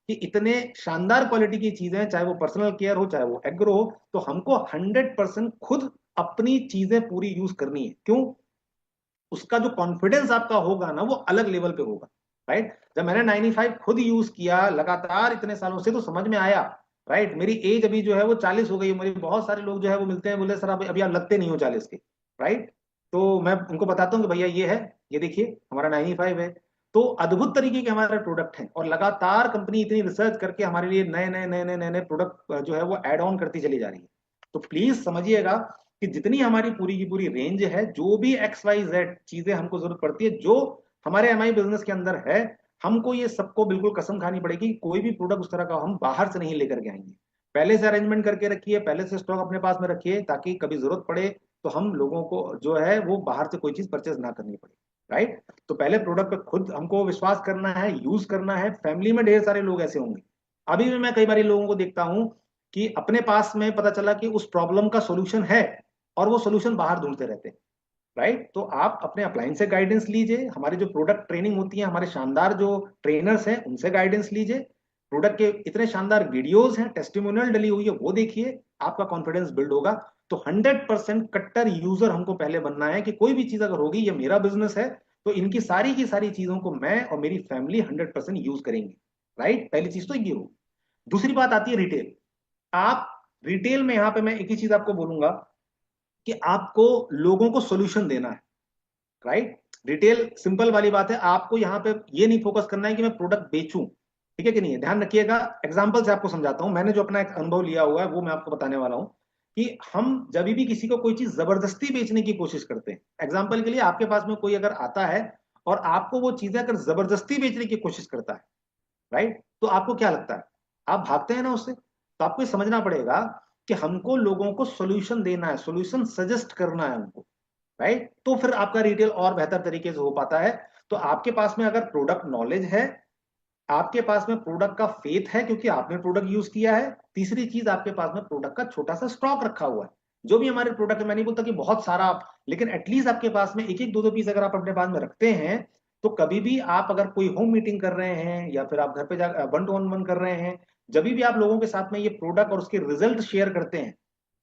कि इतने शानदार क्वालिटी की चीजें, चाहे वो पर्सनल केयर हो, चाहे वो एग्रो हो, तो हमको 100% खुद अपनी चीजें पूरी यूज करनी है। क्यों? उसका जो कॉन्फिडेंस आपका होगा ना वो अलग लेवल पे होगा, राइट। जब मैंने 95 खुद यूज किया लगातार इतने सालों से, तो समझ में आया, राइट। मेरी एज अभी जो है वो 40 हो गई है। मुझे बहुत सारे लोग जो है वो मिलते हैं, बोले सर अभी आप लगते नहीं हो 40 के, राइट। तो मैं उनको बताता हूँ कि भैया ये है, ये देखिए हमारा 95 है। तो अद्भुत तरीके के हमारे प्रोडक्ट हैं, और लगातार कंपनी इतनी रिसर्च करके हमारे लिए नए नए नए नए नए नए प्रोडक्ट जो है वो एड ऑन करती चली जा रही है। तो प्लीज समझिएगा कि जितनी हमारी पूरी की पूरी रेंज है, जो भी XYZ चीजें हमको जरूरत पड़ती है, जो हमारे MI बिजनेस के अंदर है, हमको ये सबको बिल्कुल कसम खानी पड़ेगी। कोई भी प्रोडक्ट उस तरह का हम बाहर से नहीं लेकर के आएंगे। पहले से अरेंजमेंट करके रखिए, पहले से स्टॉक अपने पास में रखिए, ताकि कभी जरूरत पड़े तो हम लोगों को जो है वो बाहर से कोई चीज परचेज ना करनी पड़े, राइट। तो पहले प्रोडक्ट पे खुद हमको विश्वास करना है, यूज करना है। फैमिली में ढेर सारे लोग ऐसे होंगे, अभी भी मैं कई बार लोगों को देखता हूं कि अपने पास में पता चला कि उस प्रॉब्लम का सोल्यूशन है, और वो सोल्यूशन बाहर ढूंढते रहते हैं, राइट। तो आप अपने अप्लायंस से गाइडेंस लीजिए, हमारी जो प्रोडक्ट ट्रेनिंग होती है, हमारे शानदार जो ट्रेनर्स हैं उनसे गाइडेंस लीजिए, प्रोडक्ट के इतने शानदार वीडियोस हैं, टेस्टिमोनियल डली हुई है, वो देखिए, आपका कॉन्फिडेंस बिल्ड होगा। तो 100% कट्टर यूजर हमको पहले बनना है कि कोई भी चीज अगर होगी, ये मेरा बिजनेस है, तो इनकी सारी की सारी चीजों को मैं और मेरी फैमिली 100% यूज करेंगे, राइट। पहली चीज तो ये हो। दूसरी बात आती है रिटेल। आप रिटेल में, यहां पे मैं एक ही चीज आपको बोलूंगा कि आपको लोगों को सोल्यूशन देना है, राइट। रिटेल सिंपल वाली बात है, आपको यहाँ पे ये नहीं फोकस करना है कि मैं प्रोडक्ट बेचूं, ठीक है कि नहीं है। ध्यान रखिएगा, एग्जांपल से आपको समझाता हूं, मैंने जो अपना एक अनुभव लिया हुआ है वो मैं आपको बताने वाला हूं कि हम जब भी किसी को कोई चीज जबरदस्ती बेचने की कोशिश करते हैं, एग्जाम्पल के लिए आपके पास में कोई अगर आता है और आपको वो चीजें अगर जबरदस्ती बेचने की कोशिश करता है, राइट, तो आपको क्या लगता है, आप भागते हैं ना उससे। तो आपको ये समझना पड़ेगा कि हमको लोगों को सोल्यूशन देना है, सोल्यूशन सजेस्ट करना है उनको, राइट। तो फिर आपका रिटेल और बेहतर तरीके से हो पाता है। तो आपके पास में अगर प्रोडक्ट नॉलेज है, आपके पास में प्रोडक्ट का फेथ है क्योंकि आपने प्रोडक्ट यूज किया है, तीसरी चीज आपके पास में प्रोडक्ट का छोटा सा स्टॉक रखा हुआ है। जो भी हमारे प्रोडक्ट है, मैं नहीं बोलता कि बहुत सारा आप, लेकिन एटलीस्ट आपके पास में एक एक दो दो पीस अगर आप अपने पास में रखते हैं, तो कभी भी आप अगर कोई होम मीटिंग कर रहे हैं या फिर आप घर पे जा वन टू वन कर रहे हैं, जब भी आप लोगों के साथ में ये प्रोडक्ट और उसके रिजल्ट शेयर करते हैं,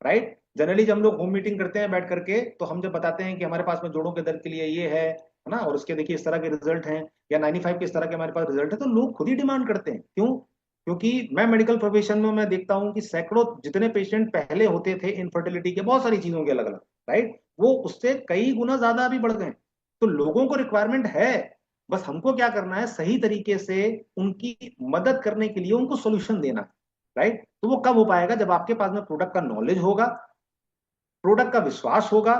राइट। जनरली जब हम लोग होम मीटिंग करते हैं बैठ करके, तो हम जब बताते हैं कि हमारे पास में जोड़ों के दर्द के लिए ये है ना, और उसके देखिए इस तरह के रिजल्ट हैं, या 95 के इस तरह के हमारे पास रिजल्ट है, तो लोग खुद ही डिमांड करते हैं। क्यों? क्योंकि मैं मेडिकल प्रोफेशन में मैं देखता हूं कि सैकड़ों जितने पेशेंट पहले होते थे इनफर्टिलिटी के, बहुत सारी चीजों के अलग अलग, राइट, वो उससे कई गुना ज्यादा अभी बढ़ गए। तो लोगों को रिक्वायरमेंट है, बस हमको क्या करना है, सही तरीके से उनकी मदद करने के लिए उनको सोल्यूशन देना, राइट। तो वो कब हो पाएगा, जब आपके पास में प्रोडक्ट का नॉलेज होगा, प्रोडक्ट का विश्वास होगा,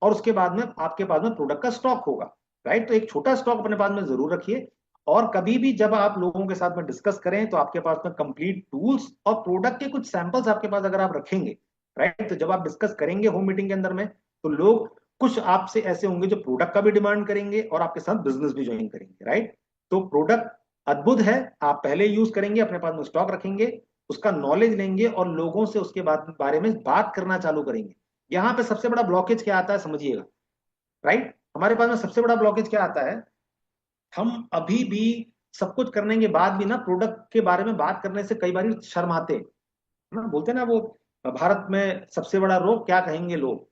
और उसके बाद में आपके पास में प्रोडक्ट का स्टॉक होगा, राइट। तो एक छोटा स्टॉक अपने पास में जरूर रखिए, और कभी भी जब आप लोगों के साथ में डिस्कस करें तो आपके पास में कंप्लीट टूल्स और प्रोडक्ट के कुछ सैंपल्स आपके पास अगर आप रखेंगे, राइट, तो जब आप डिस्कस करेंगे होम मीटिंग के अंदर में, तो लोग कुछ आपसे ऐसे होंगे जो प्रोडक्ट का भी डिमांड करेंगे और आपके साथ बिजनेस भी ज्वाइन करेंगे, राइट। तो प्रोडक्ट अद्भुत है, आप पहले यूज करेंगे, अपने पास में स्टॉक रखेंगे, उसका नॉलेज लेंगे और लोगों से उसके बारे में बात करना चालू करेंगे। यहाँ पे सबसे बड़ा ब्लॉकेज क्या आता है समझिएगा, राइट। हमारे पास में सबसे बड़ा ब्लॉकेज क्या आता है, हम अभी भी सब कुछ करने के बाद भी ना प्रोडक्ट के बारे में बात करने से कई बार शर्माते हैं, ना, बोलते हैं ना वो, भारत में सबसे बड़ा रोग क्या कहेंगे लोग,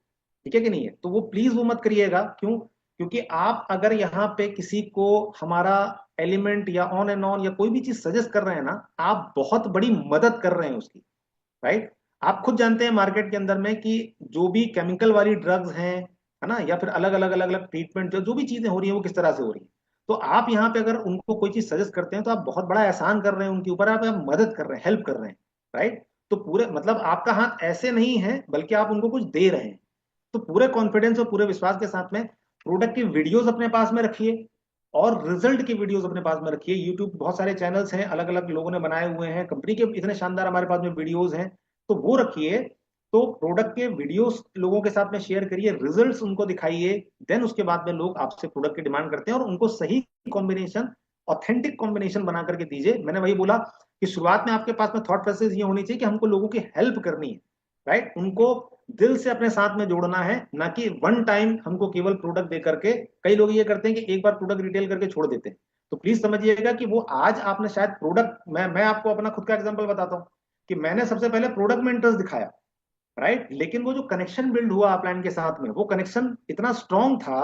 ठीक है कि नहीं है। तो वो प्लीज वो मत करिएगा। क्यों? क्योंकि आप अगर यहाँ पे किसी को हमारा एलिमेंट या ऑन एंड ऑन या कोई भी चीज सजेस्ट कर रहे हैं ना, आप बहुत बड़ी मदद कर रहे हैं उसकी, राइट। आप खुद जानते हैं मार्केट के अंदर में कि जो भी केमिकल वाली ड्रग्स हैं, है ना, या फिर अलग अलग ट्रीटमेंट जो जो भी चीजें हो रही है वो किस तरह से हो रही है, तो आप यहाँ पे अगर उनको कोई चीज सजेस्ट करते हैं तो आप बहुत बड़ा एहसान कर रहे हैं उनके ऊपर, आप मदद कर रहे हैं, हेल्प कर रहे हैं, राइट। तो पूरे मतलब आपका हाथ ऐसे नहीं है, बल्कि आप उनको कुछ दे रहे हैं। तो पूरे कॉन्फिडेंस और पूरे विश्वास के साथ में प्रोडक्ट की वीडियोस अपने पास में रखिए, और रिजल्ट की वीडियोस अपने पास में रखिए। यूट्यूब बहुत सारे चैनल्स हैं, अलग अलग लोगों ने बनाए हुए हैं, कंपनी के इतने शानदार हमारे पास में वीडियोस हैं, तो वो रखिए। तो प्रोडक्ट के वीडियोस लोगों के साथ में शेयर करिए, रिजल्ट्स उनको दिखाइए, देन उसके बाद में लोग आपसे प्रोडक्ट की डिमांड करते हैं, और उनको सही कॉम्बिनेशन, ऑथेंटिक कॉम्बिनेशन बना करके दीजिए। मैंने वही बोला कि शुरुआत में आपके पास में थॉट प्रोसेस ये होनी चाहिए कि हमको लोगों की हेल्प करनी है, राइट, उनको दिल से अपने साथ में जोड़ना है, ना कि वन टाइम हमको केवल प्रोडक्ट दे करके। कई लोग ये करते हैं कि एक बार प्रोडक्ट रिटेल करके छोड़ देते हैं। तो प्लीज समझिएगा कि वो आज आपने शायद प्रोडक्ट, मैं आपको अपना खुद का एग्जांपल बताता हूँ कि मैंने सबसे पहले प्रोडक्ट में इंटरेस्ट दिखाया, राइट, लेकिन वो जो कनेक्शन बिल्ड हुआ अपलाइन के साथ में, वो कनेक्शन इतना स्ट्रांग था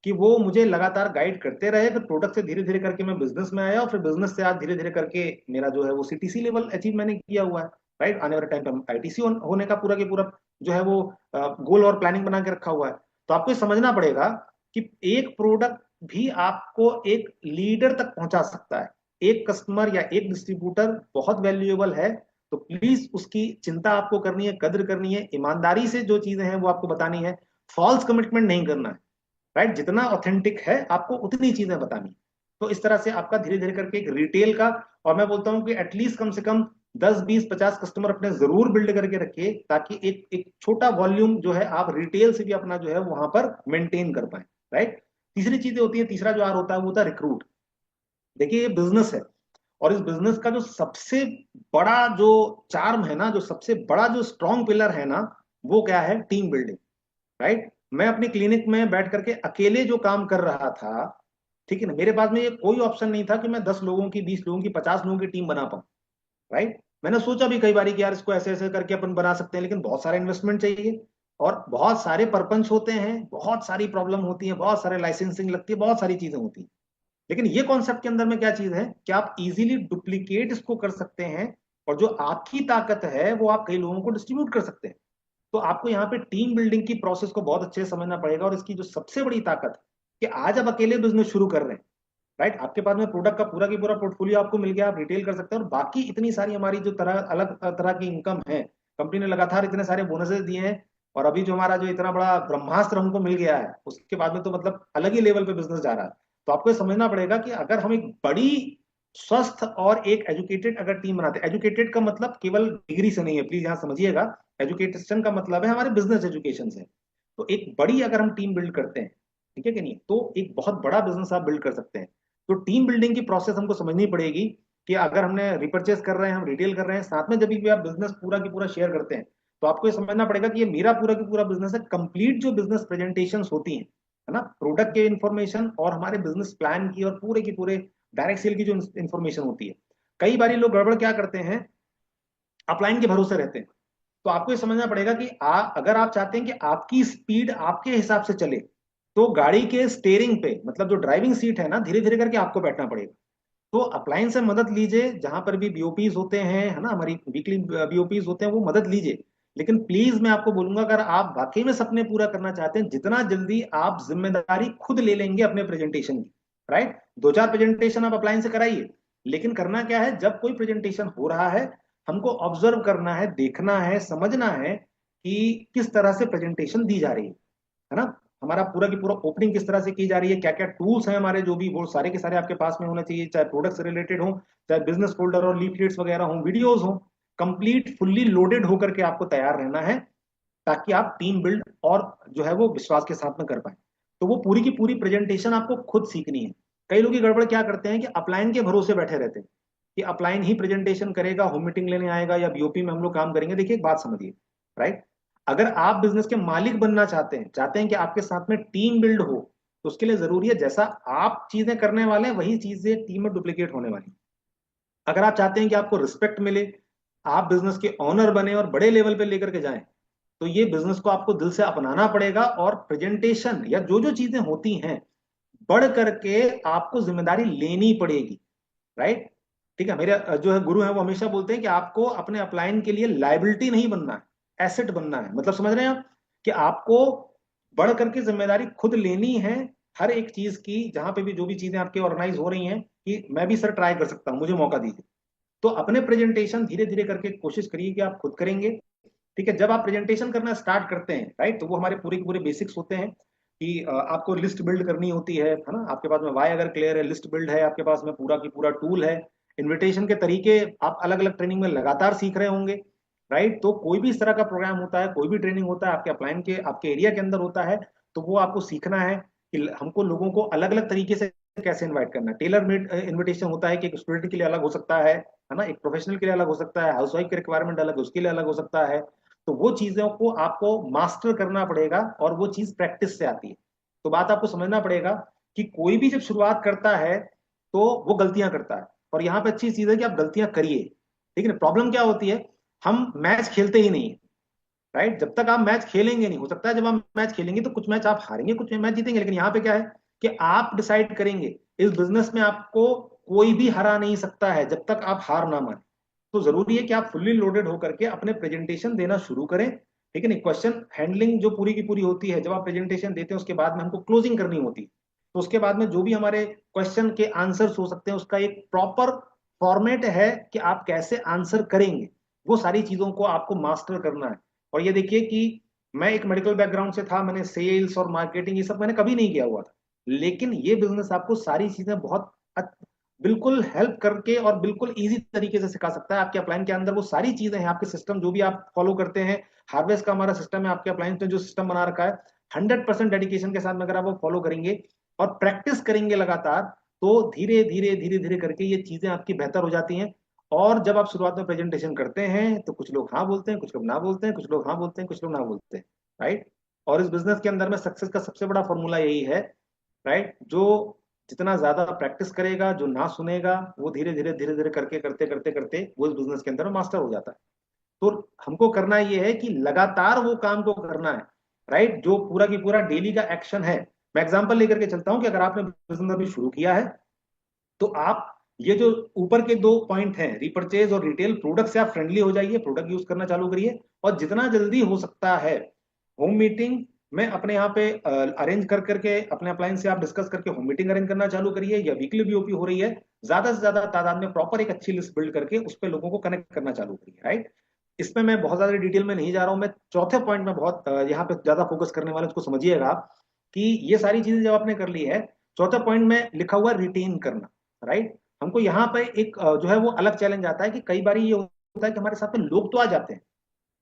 कि वो मुझे लगातार गाइड करते रहे। फिर प्रोडक्ट से धीरे धीरे करके मैं बिजनेस में आया, और फिर बिजनेस से आज धीरे धीरे करके मेरा जो है वो सीटीसी लेवल अचीव मैंने किया हुआ है, राइट। आने वाले टाइम पे आईटीसी होने का पूरा के पूरा जो है वो गोल और प्लानिंग बना के रखा हुआ है। तो आपको ये समझना पड़ेगा कि एक प्रोडक्ट भी आपको एक लीडर तक पहुंचा सकता है। एक कस्टमर या एक डिस्ट्रीब्यूटर बहुत वैल्यूएबल है, तो प्लीज उसकी चिंता आपको करनी है, कद्र करनी है, ईमानदारी से जो चीजें हैं वो आपको बतानी है, फॉल्स कमिटमेंट नहीं करना है, राइट। जितना ऑथेंटिक है आपको उतनी चीजें बतानी है। तो इस तरह से आपका धीरे धीरे करके एक रिटेल का, और मैं बोलता हूं कि एटलीस्ट कम से कम 10 20 50 कस्टमर अपने जरूर बिल्ड करके रखिए, ताकि एक एक छोटा वॉल्यूम जो है आप रिटेल से भी अपना जो है वहां पर मेंटेन कर पाए, राइट। तीसरी चीजें होती है, तीसरा जो आर होता है वो होता है रिक्रूट। देखिए ये बिजनेस है, और इस बिजनेस का जो सबसे बड़ा जो चार्म है ना, जो सबसे बड़ा जो स्ट्रॉन्ग पिलर है ना, वो क्या है, टीम बिल्डिंग, राइट। मैं अपनी क्लिनिक में बैठ करके अकेले जो काम कर रहा था, ठीक है ना, मेरे पास में ये कोई ऑप्शन नहीं था कि मैं 10 लोगों की, 20 लोगों की, 50 लोगों की टीम बना पाऊं, राइट। मैंने सोचा भी कई बार कि यार इसको ऐसे ऐसे करके अपन बना सकते हैं, लेकिन बहुत सारा इन्वेस्टमेंट चाहिए, और बहुत सारे परपंच होते हैं, बहुत सारी प्रॉब्लम होती है, बहुत सारे लाइसेंसिंग लगती है, बहुत सारी चीजें होती हैं। लेकिन ये कॉन्सेप्ट के अंदर में क्या चीज है कि आप इजीली डुप्लीकेट इसको कर सकते हैं, और जो आपकी ताकत है वो आप कई लोगों को डिस्ट्रीब्यूट कर सकते हैं। तो आपको यहाँ पे टीम बिल्डिंग की प्रोसेस को बहुत अच्छे से समझना पड़ेगा, और इसकी जो सबसे बड़ी ताकत है कि आज आप अकेले बिजनेस शुरू कर रहे हैं, राइट, आपके पास में प्रोडक्ट का पूरा की पूरा पोर्टफोलियो आपको मिल गया, आप रिटेल कर सकते हैं, और बाकी इतनी सारी हमारी जो तरह अलग तरह की इनकम है, कंपनी ने लगातार इतने सारे बोनसेस दिए हैं, और अभी जो हमारा जो इतना बड़ा ब्रह्मास्त्र हमको मिल गया है, उसके बाद में तो मतलब अलग ही लेवल पे बिजनेस जा रहा है। तो आपको ये समझना पड़ेगा कि अगर हम एक बड़ी स्वस्थ और एक एजुकेटेड अगर टीम बनाते हैं, एजुकेटेड का मतलब केवल डिग्री से नहीं है, प्लीज यहाँ समझिएगा, एजुकेशन का मतलब है हमारे बिजनेस एजुकेशन से। तो एक बड़ी अगर हम टीम बिल्ड करते हैं, ठीक है कि नहीं, तो एक बहुत बड़ा बिजनेस आप बिल्ड कर सकते हैं। तो टीम बिल्डिंग की प्रोसेस हमको समझनी पड़ेगी कि अगर हमने रिपर्चेस कर रहे हैं, हम रिटेल कर रहे हैं, साथ में जब भी आप बिजनेस पूरा की पूरा शेयर करते हैं, तो आपको ये समझना पड़ेगा कि ये मेरा पूरा की पूरा बिजनेस है। कंप्लीट जो बिजनेस प्रेजेंटेशन होती हैं, है ना, प्रोडक्ट के इन्फॉर्मेशन और हमारे बिजनेस प्लान की और पूरे की पूरे डायरेक्ट सेल की जो इन्फॉर्मेशन होती है, कई बार लोग गड़बड़ क्या करते हैं, अपलाइन के भरोसे रहते हैं। तो आपको ये समझना पड़ेगा कि अगर आप चाहते हैं कि आपकी स्पीड आपके हिसाब से चले, तो गाड़ी के स्टेयरिंग पे, मतलब जो ड्राइविंग सीट है ना, धीरे धीरे करके आपको बैठना पड़ेगा। तो अप्लायंस से मदद लीजिए, जहां पर भी बीओपीज होते हैं, है ना, हमारी वीकली बीओपीज होते हैं, वो मदद लीजिए। लेकिन प्लीज मैं आपको बोलूंगा, अगर आप वाकई में सपने पूरा करना चाहते हैं, जितना जल्दी आप जिम्मेदारी खुद ले लेंगे अपने प्रेजेंटेशन की, राइट, दो चार प्रेजेंटेशन आप अप्लायंस से कराइए, लेकिन करना क्या है, जब कोई प्रेजेंटेशन हो रहा है, हमको ऑब्जर्व करना है, देखना है, समझना है कि किस तरह से प्रेजेंटेशन दी जा रही है ना, हमारा पूरा की पूरा ओपनिंग किस तरह से की जा रही है, क्या क्या टूल्स हैं हमारे, जो भी वो सारे के सारे आपके पास में होने चाहिए, चाहे प्रोडक्ट से रिलेटेड हो, चाहे बिजनेस फोल्डर और लीफलेट्स वगैरह हो, वीडियोस हो, कंप्लीट फुल्ली लोडेड होकर के आपको तैयार रहना है, ताकि आप टीम बिल्ड और जो है वो विश्वास के साथ में कर पाए। तो वो पूरी की पूरी प्रेजेंटेशन आपको खुद सीखनी है। कई लोग ये गड़बड़ क्या करते हैं कि अपलाइन के भरोसे बैठे रहते हैं कि अपलाइन ही प्रेजेंटेशन करेगा, होम मीटिंग लेने आएगा, या बीओपी में हम लोग काम करेंगे। देखिए एक बात समझिए, राइट, अगर आप बिजनेस के मालिक बनना चाहते हैं कि आपके साथ में टीम बिल्ड हो, तो उसके लिए जरूरी है जैसा आप चीजें करने वाले हैं वही चीजें टीम में डुप्लीकेट होने वाली। अगर आप चाहते हैं कि आपको रिस्पेक्ट मिले, आप बिजनेस के ऑनर बने और बड़े लेवल पे लेकर के जाएं, तो ये बिजनेस को आपको दिल से अपनाना पड़ेगा, और प्रेजेंटेशन या जो जो चीजें होती हैं बढ़ करके आपको जिम्मेदारी लेनी पड़ेगी, राइट। ठीक है, मेरे जो है गुरु है वो हमेशा बोलते हैं कि आपको अपने अपलाइन के लिए लाइबिलिटी नहीं बनना है, एसेट बनना है। मतलब समझ रहे हैं आप कि आपको बढ़ करके जिम्मेदारी खुद लेनी है हर एक चीज की, जहां पे भी जो भी चीजें आपके ऑर्गेनाइज हो रही हैं, कि मैं भी सर ट्राई कर सकता हूं, मुझे मौका दीजिए। तो अपने प्रेजेंटेशन धीरे धीरे करके कोशिश करिए कि आप खुद करेंगे। ठीक है, जब आप प्रेजेंटेशन करना स्टार्ट करते हैं, राइट, तो वो हमारे पूरे के पूरे बेसिक्स होते हैं कि आपको लिस्ट बिल्ड करनी होती है ना, आपके पास में वाई अगर क्लियर है, लिस्ट बिल्ड है आपके पास में, पूरा की पूरा टूल है, इन्विटेशन के तरीके आप अलग अलग ट्रेनिंग में लगातार सीख रहे होंगे, राइट। तो कोई भी इस तरह का प्रोग्राम होता है, कोई भी ट्रेनिंग होता है आपके अपलाइन के आपके एरिया के अंदर होता है, तो वो आपको सीखना है कि हमको लोगों को अलग अलग तरीके से कैसे इनवाइट करना है। टेलर मेड इन्विटेशन होता है कि एक स्टूडेंट के लिए अलग हो सकता है ना, एक प्रोफेशनल के लिए अलग हो सकता है, हाउस वाइफ की रिक्वायरमेंट अलग है उसके लिए अलग हो सकता है। तो वो चीजों को आपको मास्टर करना पड़ेगा, और वो चीज प्रैक्टिस से आती है। तो बात आपको समझना पड़ेगा कि कोई भी जब शुरुआत करता है तो वो गलतियां करता है, और यहाँ पे अच्छी चीज है कि आप गलतियां करिए, ठीक है ना। प्रॉब्लम क्या होती है, हम मैच खेलते ही नहीं, राइट। जब तक आप मैच खेलेंगे नहीं, हो सकता है जब आप मैच खेलेंगे तो कुछ मैच आप हारेंगे, कुछ मैच जीतेंगे, लेकिन यहाँ पे क्या है कि आप डिसाइड करेंगे। इस बिजनेस में आपको कोई भी हरा नहीं सकता है जब तक आप हार ना माने। तो जरूरी है कि आप फुल्ली लोडेड होकर के अपने प्रेजेंटेशन देना शुरू करें, ठीक है ना। क्वेश्चन हैंडलिंग जो पूरी की पूरी होती है, जब आप प्रेजेंटेशन देते हैं उसके बाद में हमको क्लोजिंग करनी होती है, तो उसके बाद में जो भी हमारे क्वेश्चन के आंसर्स हो सकते हैं, उसका एक प्रॉपर फॉर्मेट है कि आप कैसे आंसर करेंगे। वो सारी चीजों को आपको मास्टर करना है। और ये देखिए कि मैं एक मेडिकल बैकग्राउंड से था, मैंने सेल्स और मार्केटिंग ये सब मैंने कभी नहीं किया हुआ था, लेकिन ये बिजनेस आपको सारी चीजें बहुत बिल्कुल हेल्प करके और बिल्कुल इजी तरीके से सिखा सकता है। आपके अपलाइन के अंदर वो सारी चीजें हैं, आपके सिस्टम जो भी आप फॉलो करते हैं, हार्वेस्ट का हमारा सिस्टम है, आपके अपलाइन ने जो सिस्टम बना रखा है, 100% डेडिकेशन के साथ में अगर आप वो फॉलो करेंगे और प्रैक्टिस करेंगे लगातार, तो धीरे धीरे धीरे धीरे करके ये चीजें आपकी बेहतर हो जाती हैं। और जब आप शुरुआत में प्रेजेंटेशन करते हैं तो कुछ लोग हाँ बोलते हैं, कुछ लोग ना बोलते हैं, कुछ लोग हाँ बोलते हैं, कुछ लोग ना बोलते हैं, राइट। और इस बिजनेस के अंदर में सक्सेस का सबसे बड़ा फॉर्मूला यही है, राइट। जो जितना ज्यादा प्रैक्टिस करेगा, जो ना सुनेगा, वो धीरे धीरे धीरे धीरे करके करते करते करते वो इस बिजनेस के अंदर मास्टर हो जाता है। तो हमको करना ये है कि लगातार वो काम को करना है, राइट, जो पूरा की पूरा डेली का एक्शन है। मैं एग्जांपल लेकर के चलता हूं कि अगर आपने बिजनेस अभी शुरू किया है, तो आप ये जो ऊपर के दो पॉइंट हैं, रिपर्चेज और रिटेल, प्रोडक्ट से आप फ्रेंडली हो जाइए, प्रोडक्ट यूज करना चालू करिए, और जितना जल्दी हो सकता है होम मीटिंग में अपने यहाँ पे अरेंज कर करके अपने अप्लायंस से आप डिस्कस करके होम मीटिंग अरेंज करना चालू करिए, या वीकली बीओपी हो रही है, ज्यादा से ज्यादा तादाद में प्रॉपर एक अच्छी लिस्ट बिल्ड करके उस पर लोगों को कनेक्ट करना चालू करिए, राइट। इसमें मैं बहुत ज्यादा डिटेल में नहीं जा रहा हूं, मैं चौथे पॉइंट में बहुत यहाँ पे ज्यादा फोकस करने वाले, उसको समझिएगा आप कि ये सारी चीजें जब आपने कर ली है, चौथे पॉइंट में लिखा हुआ रिटेन करना, राइट। हमको यहाँ पे एक जो है वो अलग चैलेंज आता है कि कई बार ये होता है कि हमारे साथ में लोग तो आ जाते हैं,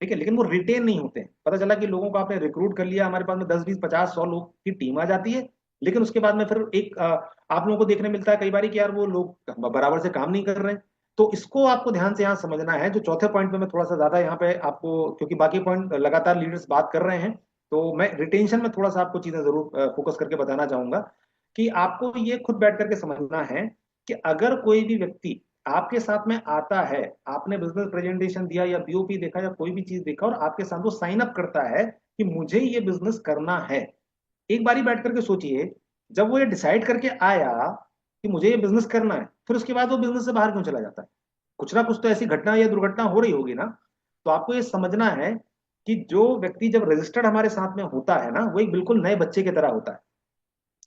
ठीक है, लेकिन वो रिटेन नहीं होते हैं। पता चला कि लोगों को आपने रिक्रूट कर लिया, हमारे पास में 10 20 50 100 लोग की टीम आ जाती है, लेकिन उसके बाद में फिर एक आप लोगों को देखने मिलता है कई बार कि यार वो लोग बराबर से काम नहीं कर रहे हैं। तो इसको आपको ध्यान से यहाँ समझना है। जो चौथे पॉइंट पे मैं थोड़ा सा ज्यादा यहाँ पे आपको, क्योंकि बाकी पॉइंट लगातार लीडर्स बात कर रहे हैं, तो मैं रिटेंशन में थोड़ा सा आपको चीजें जरूर फोकस करके बताना चाहूंगा कि आपको ये खुद बैठ करके समझना है कि अगर कोई भी व्यक्ति आपके साथ में आता है, आपने बिजनेस प्रेजेंटेशन दिया या बीओपी देखा या कोई भी चीज देखा और आपके साथ वो साइन अप करता है कि मुझे ये बिजनेस करना है, एक बारी बैठ करके सोचिए, जब वो ये डिसाइड करके आया कि मुझे ये बिजनेस करना है, फिर उसके बाद वो बिजनेस से बाहर क्यों चला जाता है? कुछ ना कुछ तो ऐसी घटना या दुर्घटना हो रही होगी ना। तो आपको ये समझना है कि जो व्यक्ति जब रजिस्टर्ड हमारे साथ में होता है ना, वो एक बिल्कुल नए बच्चे की तरह होता है,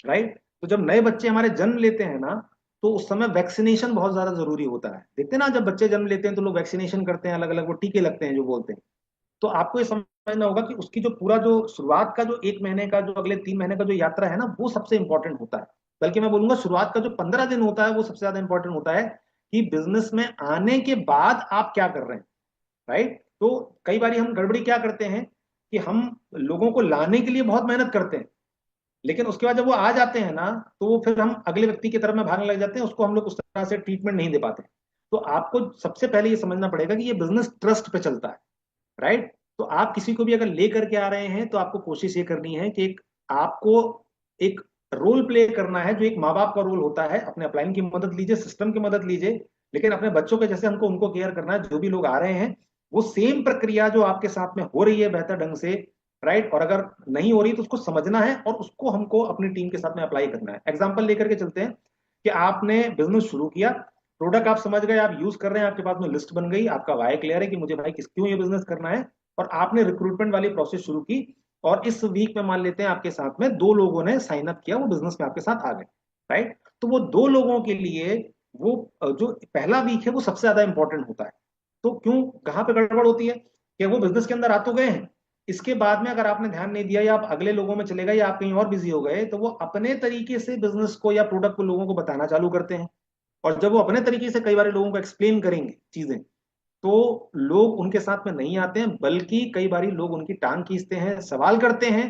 राइट। तो जब नए बच्चे हमारे जन्म लेते हैं ना, तो उस समय वैक्सीनेशन बहुत ज्यादा जरूरी होता है। देखते हैं ना, जब बच्चे जन्म लेते हैं तो लोग वैक्सीनेशन करते हैं, अलग अलग वो टीके लगते हैं जो बोलते हैं। तो आपको ये समझना होगा कि उसकी जो पूरा जो शुरुआत का जो 1 महीने का, जो अगले 3 महीने का जो यात्रा है ना, वो सबसे इंपॉर्टेंट होता है। बल्कि मैं बोलूंगा शुरुआत का जो 15 दिन होता है वो सबसे ज्यादा इंपॉर्टेंट होता है, कि बिजनेस में आने के बाद आप क्या कर रहे हैं, राइट। तो कई बार हम गड़बड़ी क्या करते हैं कि हम लोगों को लाने के लिए बहुत मेहनत करते हैं, लेकिन उसके बाद जब वो आ जाते हैं ना, तो वो फिर हम अगले व्यक्ति की तरफ में भागने लग जाते हैं, उसको हम लोग उस तरह से ट्रीटमेंट नहीं दे पाते। तो आपको सबसे पहले ये समझना पड़ेगा कि ये बिजनेस ट्रस्ट पे चलता है, राइट। तो आप किसी को भी अगर ले करके आ रहे हैं तो आपको कोशिश ये करनी है कि एक आपको एक रोल प्ले करना है, जो एक माँ बाप का रोल होता है। अपने अपलाइन की मदद लीजिए, सिस्टम की मदद लीजिए, लेकिन अपने बच्चों के जैसे हमको उनको केयर करना है। जो भी लोग आ रहे हैं, वो सेम प्रक्रिया जो आपके साथ में हो रही है बेहतर ढंग से, राइट। और अगर नहीं हो रही तो उसको समझना है और उसको हमको अपनी टीम के साथ में अप्लाई करना है। एग्जाम्पल लेकर के चलते हैं कि आपने बिजनेस शुरू किया, प्रोडक्ट आप समझ गए, आप यूज कर रहे हैं, आपके पास में लिस्ट बन गई, आपका वाई क्लियर है कि मुझे भाई किस क्यों ये बिजनेस करना है, और आपने रिक्रूटमेंट वाली प्रोसेस शुरू की। और इस वीक में मान लेते हैं आपके साथ में 2 लोगों ने साइन अप किया, वो बिजनेस में आपके साथ आ गए, राइट। तो वो 2 लोगों के लिए वो जो पहला वीक है वो सबसे ज्यादा इंपॉर्टेंट होता है। तो क्यों, कहाँ पे गड़बड़ होती है कि वो बिजनेस के अंदर आ तो गए हैं, इसके बाद में अगर आपने ध्यान नहीं दिया या आप अगले लोगों में चले गए या आप कहीं और बिजी हो गए, तो वो अपने तरीके से बिजनेस को या प्रोडक्ट को लोगों को बताना चालू करते हैं। और जब वो अपने तरीके से कई बार लोगों को एक्सप्लेन करेंगे चीजें, तो लोग उनके साथ में नहीं आते हैं, बल्कि कई बार लोग उनकी टांग खींचते हैं, सवाल करते हैं,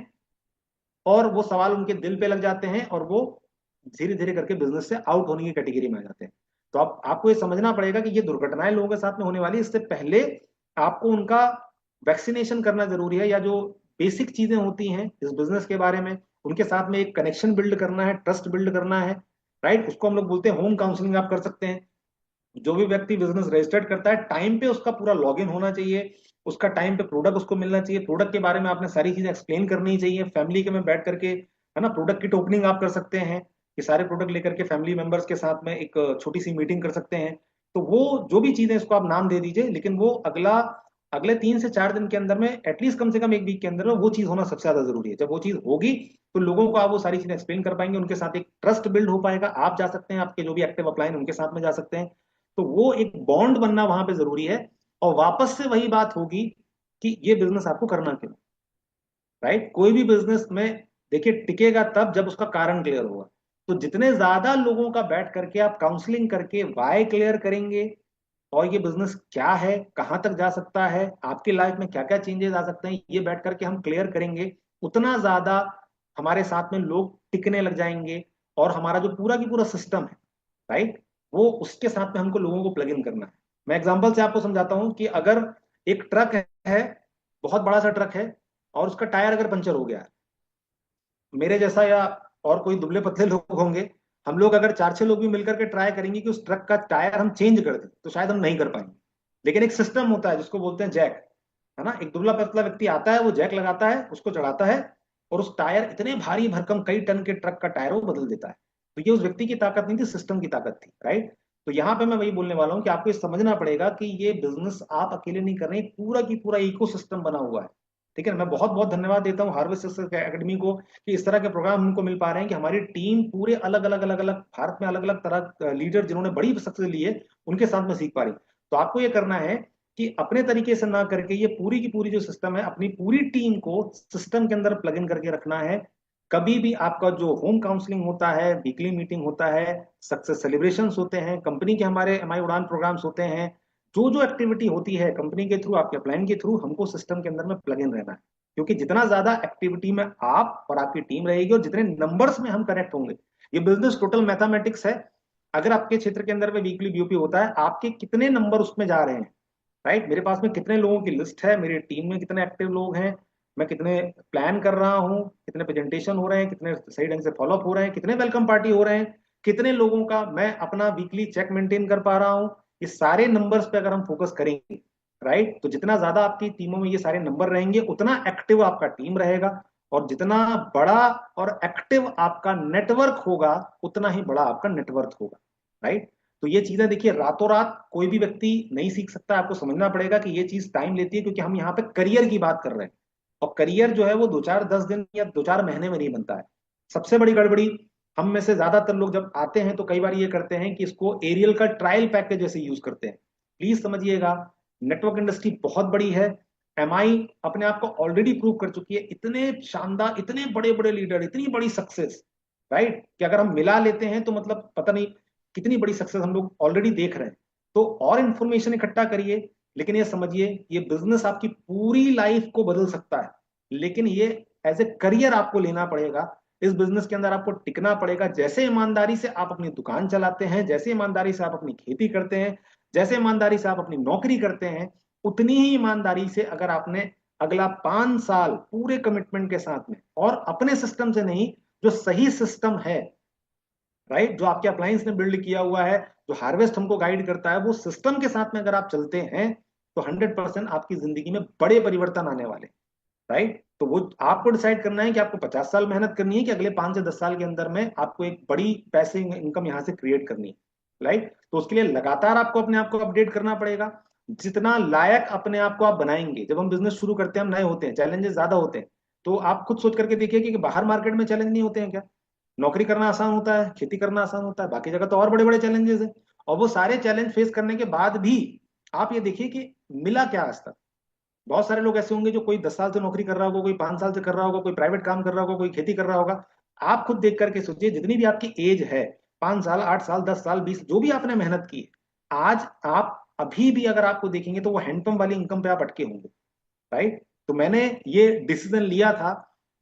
और वो सवाल उनके दिल पे लग जाते हैं, और वो धीरे धीरे करके बिजनेस से आउट होने की कैटेगरी में आ जाते हैं। तो आपको ये समझना पड़ेगा कि ये दुर्घटनाएं लोगों के साथ में होने वाली है, इससे पहले आपको उनका वैक्सीनेशन करना जरूरी है, या जो बेसिक चीजें होती हैं इस बिजनेस के बारे में, उनके साथ में एक कनेक्शन बिल्ड करना है, ट्रस्ट बिल्ड करना है, राइट। उसको हम लोग बोलते हैं होम काउंसलिंग, आप कर सकते हैं। जो भी व्यक्ति बिजनेस रजिस्टर्ड करता है, टाइम पे उसका पूरा लॉगिन होना चाहिए, उसका टाइम पे प्रोडक्ट उसको मिलना चाहिए, प्रोडक्ट के बारे में आपने सारी चीजें एक्सप्लेन करनी चाहिए फैमिली के में बैठ करके, है ना। प्रोडक्ट की ओपनिंग आप कर सकते हैं कि सारे प्रोडक्ट लेकर के फैमिली मेंबर्स के साथ में एक छोटी सी मीटिंग कर सकते हैं। तो वो जो भी चीजें, इसको आप नाम दे दीजिए, लेकिन वो अगले 3 से 4 दिन के अंदर में, एटलीस्ट कम से कम एक वीक के अंदर में वो चीज होना सबसे ज्यादा जरूरी है। जब वो चीज होगी तो लोगों को आप वो सारी चीजें एक्सप्लेन कर पाएंगे, उनके साथ एक ट्रस्ट बिल्ड हो पाएगा, आप जा सकते हैं, आपके जो भी एक्टिव अपलाइन उनके साथ में जा सकते हैं। तो वो एक बॉन्ड बनना वहां पे जरूरी है। और वापस से वही बात होगी कि ये बिजनेस आपको करना क्यों, राइट। कोई भी बिजनेस में देखिए टिकेगा तब जब उसका कारण क्लियर होगा। तो जितने ज्यादा लोगों का बैठ करके आप काउंसलिंग करके वाई क्लियर करेंगे, और ये बिजनेस क्या है, कहां तक जा सकता है, आपकी लाइफ में क्या क्या चेंजेस आ सकते हैं, ये बैठ करके हम क्लियर करेंगे, उतना ज्यादा हमारे साथ में लोग टिकने लग जाएंगे। और हमारा जो पूरा की पूरा सिस्टम है, राइट, वो उसके साथ में हमको लोगों को प्लग इन करना है। मैं एग्जांपल से आपको समझाता हूं कि अगर एक ट्रक है, बहुत बड़ा सा ट्रक है, और उसका टायर अगर पंचर हो गया है, मेरे जैसा या और कोई दुबले पतले लोग होंगे, हम लोग अगर 4 6 लोग भी मिलकर के ट्राई करेंगे कि उस ट्रक का टायर हम चेंज कर दें, तो शायद हम नहीं कर पाएंगे। लेकिन एक सिस्टम होता है जिसको बोलते हैं जैक, है ना। एक दुबला पतला व्यक्ति आता है, वो जैक लगाता है, उसको चढ़ाता है, और उस टायर, इतने भारी भरकम कई टन के ट्रक का टायर वो बदल देता है। तो ये उस व्यक्ति की ताकत नहीं थी, सिस्टम की ताकत थी, राइट। तो यहाँ पे मैं वही बोलने वाला हूँ कि आपको ये समझना पड़ेगा कि ये बिजनेस आप अकेले नहीं कर रहे हैं, पूरा की पूरा इकोसिस्टम बना हुआ है। ठीक है ना? मैं बहुत बहुत धन्यवाद देता हूँ हार्वेस्ट सक्सेस एकेडमी को कि इस तरह के प्रोग्राम हमको मिल पा रहे हैं कि हमारी टीम पूरे अलग अलग भारत में अलग अलग तरह लीडर जिन्होंने बड़ी सक्सेस ली है उनके साथ में सीख पा रही। तो आपको ये करना है कि अपने तरीके से ना करके ये पूरी की पूरी जो सिस्टम है अपनी पूरी टीम को सिस्टम के अंदर प्लग इन करके रखना है। कभी भी आपका जो होम काउंसलिंग होता है, वीकली मीटिंग होता है, सक्सेस सेलिब्रेशंस होते हैं, कंपनी के हमारे एमआई उड़ान प्रोग्राम्स होते हैं, जो जो एक्टिविटी होती है कंपनी के थ्रू, आपके अपलाइन के थ्रू, हमको सिस्टम के अंदर में प्लग इन रहना है। क्योंकि जितना ज्यादा एक्टिविटी में आप और आपकी टीम रहेगी और जितने नंबर्स में हम कनेक्ट होंगे, ये बिजनेस टोटल मैथमेटिक्स है। अगर आपके क्षेत्र के अंदर में वीकली बीओपी होता है, आपके कितने नंबर उसमें जा रहे हैं, राइट? मेरे पास में कितने लोगों की लिस्ट है, मेरी टीम में कितने एक्टिव लोग हैं, मैं कितने प्लान कर रहा हूँ, कितने प्रेजेंटेशन हो रहे हैं, कितने सही ढंग से फॉलोअप हो रहे हैं, कितने वेलकम पार्टी हो रहे हैं, कितने लोगों का मैं अपना वीकली चेक मेंटेन कर पा रहा हूँ। ये सारे नंबर्स पे अगर हम फोकस करेंगे, राइट, तो जितना ज्यादा आपकी टीमों में ये सारे नंबर रहेंगे उतना एक्टिव आपका टीम रहेगा, और जितना बड़ा और एक्टिव आपका नेटवर्क होगा उतना ही बड़ा आपका नेटवर्क होगा, राइट? तो ये चीजें देखिए, रातों रात कोई भी व्यक्ति नहीं सीख सकता। आपको समझना पड़ेगा कि ये चीज टाइम लेती है, क्योंकि हम यहाँ पे करियर की बात कर रहे हैं, और करियर जो है वो 2 4 10 दिन या 2 4 महीने में नहीं बनता है। सबसे बड़ी गड़बड़ी, हम में से ज्यादातर लोग जब आते हैं तो कई बार ये करते हैं कि इसको एरियल का ट्रायल पैकेज जैसे यूज करते हैं। प्लीज समझिएगा, नेटवर्क इंडस्ट्री बहुत बड़ी है। एमआई अपने आप को ऑलरेडी प्रूव कर चुकी है, इतने शानदार, इतने बड़े बड़े लीडर, इतनी बड़ी सक्सेस, राइट, कि अगर हम मिला लेते हैं तो मतलब पता नहीं कितनी बड़ी सक्सेस हम लोग ऑलरेडी देख रहे हैं। तो और इंफॉर्मेशन इकट्ठा करिए, लेकिन ये समझिए ये बिजनेस आपकी पूरी लाइफ को बदल सकता है, लेकिन ये एज ए करियर आपको लेना पड़ेगा। इस बिजनेस के अंदर आपको टिकना पड़ेगा। जैसे ईमानदारी से आप अपनी दुकान चलाते हैं, जैसे ईमानदारी से आप अपनी खेती करते हैं, जैसे ईमानदारी से आप अपनी नौकरी करते हैं, उतनी ही ईमानदारी से अगर आपने अगला 5 साल पूरे कमिटमेंट के साथ में, और अपने सिस्टम से नहीं, जो सही सिस्टम है, राइट, जो आपके अप्लायंस ने बिल्ड किया हुआ है, जो हार्वेस्ट हमको गाइड करता है, वो सिस्टम के साथ में अगर आप चलते हैं तो 100% आपकी जिंदगी में बड़े परिवर्तन आने वाले, राइट? तो वो आपको डिसाइड करना है कि आपको 50 साल मेहनत करनी है कि अगले 5 से 10 साल के अंदर में आपको एक बड़ी पैसे इनकम यहाँ से क्रिएट करनी है, राइट? तो उसके लिए लगातार आपको अपने आप को अपडेट करना पड़ेगा। जितना लायक अपने आप को आप बनाएंगे, जब हम बिजनेस शुरू करते हैं, हम नए होते हैं, चैलेंजेस ज्यादा होते हैं, तो आप खुद सोच करके देखिए कि बाहर मार्केट में चैलेंज नहीं होते हैं क्या? नौकरी करना आसान होता है, खेती करना आसान होता है, बाकी जगह तो और बड़े बड़े चैलेंजेस हैं। और वो सारे चैलेंज फेस करने के बाद भी आप ये देखिए कि मिला क्या आज तक। बहुत सारे लोग ऐसे होंगे जो कोई 10 साल से नौकरी कर रहा होगा, कोई 5 साल से कर रहा होगा, कोई प्राइवेट काम कर रहा होगा, कोई खेती कर रहा होगा। आप खुद देख करके सोचिए, जितनी भी आपकी एज है, 5 साल, 8 साल, 10 साल, 20, जो भी आपने मेहनत की है, आज आप अभी भी अगर आपको देखेंगे तो वो हैंडपंप वाली इनकम पे आप अटके होंगे, राइट? तो मैंने ये डिसीजन लिया था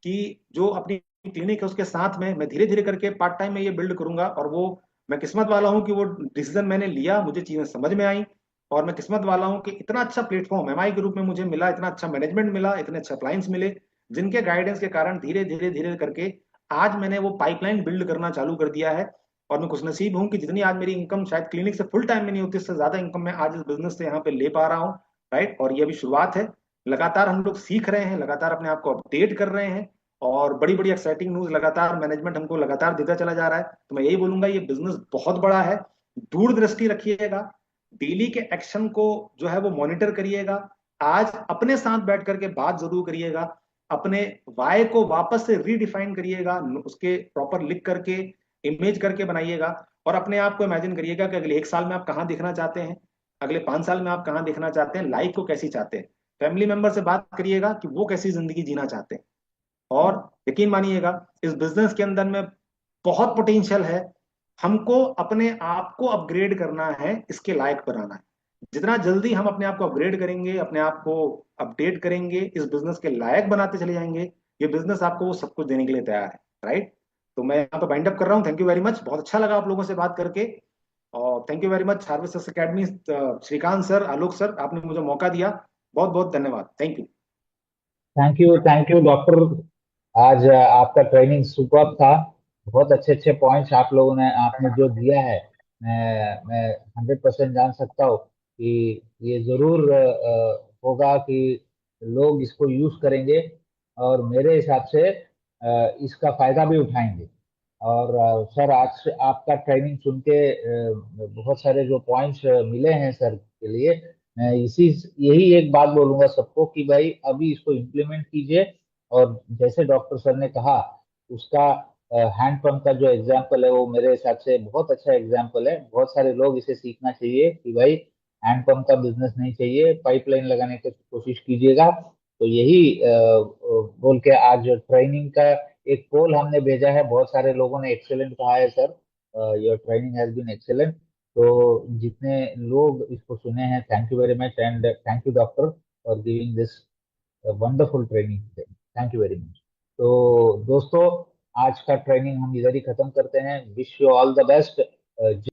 कि जो अपनी क्लिनिक है उसके साथ में मैं धीरे धीरे करके पार्ट टाइम में ये बिल्ड करूंगा, और वो मैं किस्मत वाला हूं कि वो डिसीजन मैंने लिया, मुझे चीजें समझ में आई। और मैं किस्मत वाला हूं कि इतना अच्छा प्लेटफॉर्म एमआई के रूप में मुझे मिला, इतना अच्छा मैनेजमेंट मिला, इतने अच्छे अप्लायंस मिले, जिनके गाइडेंस के कारण धीरे धीरे धीरे करके आज मैंने वो पाइपलाइन बिल्ड करना चालू कर दिया है। और मैं खुश नसीब हूँ कि जितनी आज मेरी इनकम शायद क्लिनिक से फुल टाइम में नहीं होती, इससे ज्यादा इनकम मैं आज इस बिजनेस से यहाँ पे ले पा रहा हूँ, राइट? और ये अभी शुरुआत है। लगातार हम लोग सीख रहे हैं, लगातार अपने आप को अपडेट कर रहे हैं, और बड़ी बड़ी एक्साइटिंग न्यूज लगातार मैनेजमेंट हमको लगातार देता चला जा रहा है। तो मैं यही बोलूंगा, ये बिजनेस बहुत बड़ा है। दूरदृष्टि रखिएगा, डेली के एक्शन को जो है वो मॉनिटर करिएगा। आज अपने साथ बैठ करके बात जरूर करिएगा, अपने वाई को वापस से रीडिफाइन करिएगा, उसके प्रॉपर लिख करके इमेज करके बनाइएगा, और अपने आप को इमेजिन करिएगा कि अगले 1 साल में आप कहाँ दिखना चाहते हैं, अगले 5 साल में आप कहाँ देखना चाहते हैं, लाइफ को कैसी चाहते हैं। फैमिली मेंबर से बात करिएगा कि वो कैसी जिंदगी जीना चाहते हैं। और यकीन मानिएगा, इस बिजनेस के अंदर में बहुत पोटेंशियल है। हमको अपने आप को अपग्रेड करना है, इसके लायक बनाना है। जितना जल्दी हम अपने आप को अपग्रेड करेंगे, अपने आप को अपडेट करेंगे, इस बिजनेस के लायक बनाते चले जाएंगे, ये बिजनेस आपको वो सब कुछ देने के लिए तैयार है, राइट? तो मैं यहाँ पे बाइंड अप कर रहा हूँ। थैंक यू वेरी मच, बहुत अच्छा लगा आप लोगों से बात करके। और thank you very much Harvest Academy, Shrikant sir, Alok sir, आपने मुझे मौका दिया। बहुत बहुत धन्यवाद, thank you. Thank you doctor. आज आपका ट्रेनिंग सुपर था। बहुत अच्छे अच्छे पॉइंट्स आप लोगों ने आपने जो दिया है, मैं 100% जान सकता हूँ कि ये जरूर होगा कि लोग इसको यूज करेंगे और मेरे हिसाब से इसका फायदा भी उठाएंगे। और सर, आज से आपका ट्रेनिंग सुन के बहुत सारे जो पॉइंट्स मिले हैं सर के लिए, मैं इसी यही एक बात बोलूंगा सबको कि भाई अभी इसको इम्प्लीमेंट कीजिए। और जैसे डॉक्टर सर ने कहा, उसका हैंड पंप का जो एग्जाम्पल है वो मेरे हिसाब से बहुत अच्छा एग्जाम्पल है। बहुत सारे लोग इसे सीखना चाहिए कि भाई हैंड पंप का बिजनेस नहीं चाहिए, पाइपलाइन लगाने की कोशिश कीजिएगा। तो यही बोल के आज ट्रेनिंग का एक पोल हमने भेजा है। बहुत सारे लोगों ने एक्सेलेंट कहा है sir, your training has been excellent. तो जितने लोग इसको सुने हैं, thank you very much, and thank you doctor for giving this wonderful training. Thank you very much. तो दोस्तों, आज का ट्रेनिंग हम इधर ही खत्म करते हैं। Wish you all the best.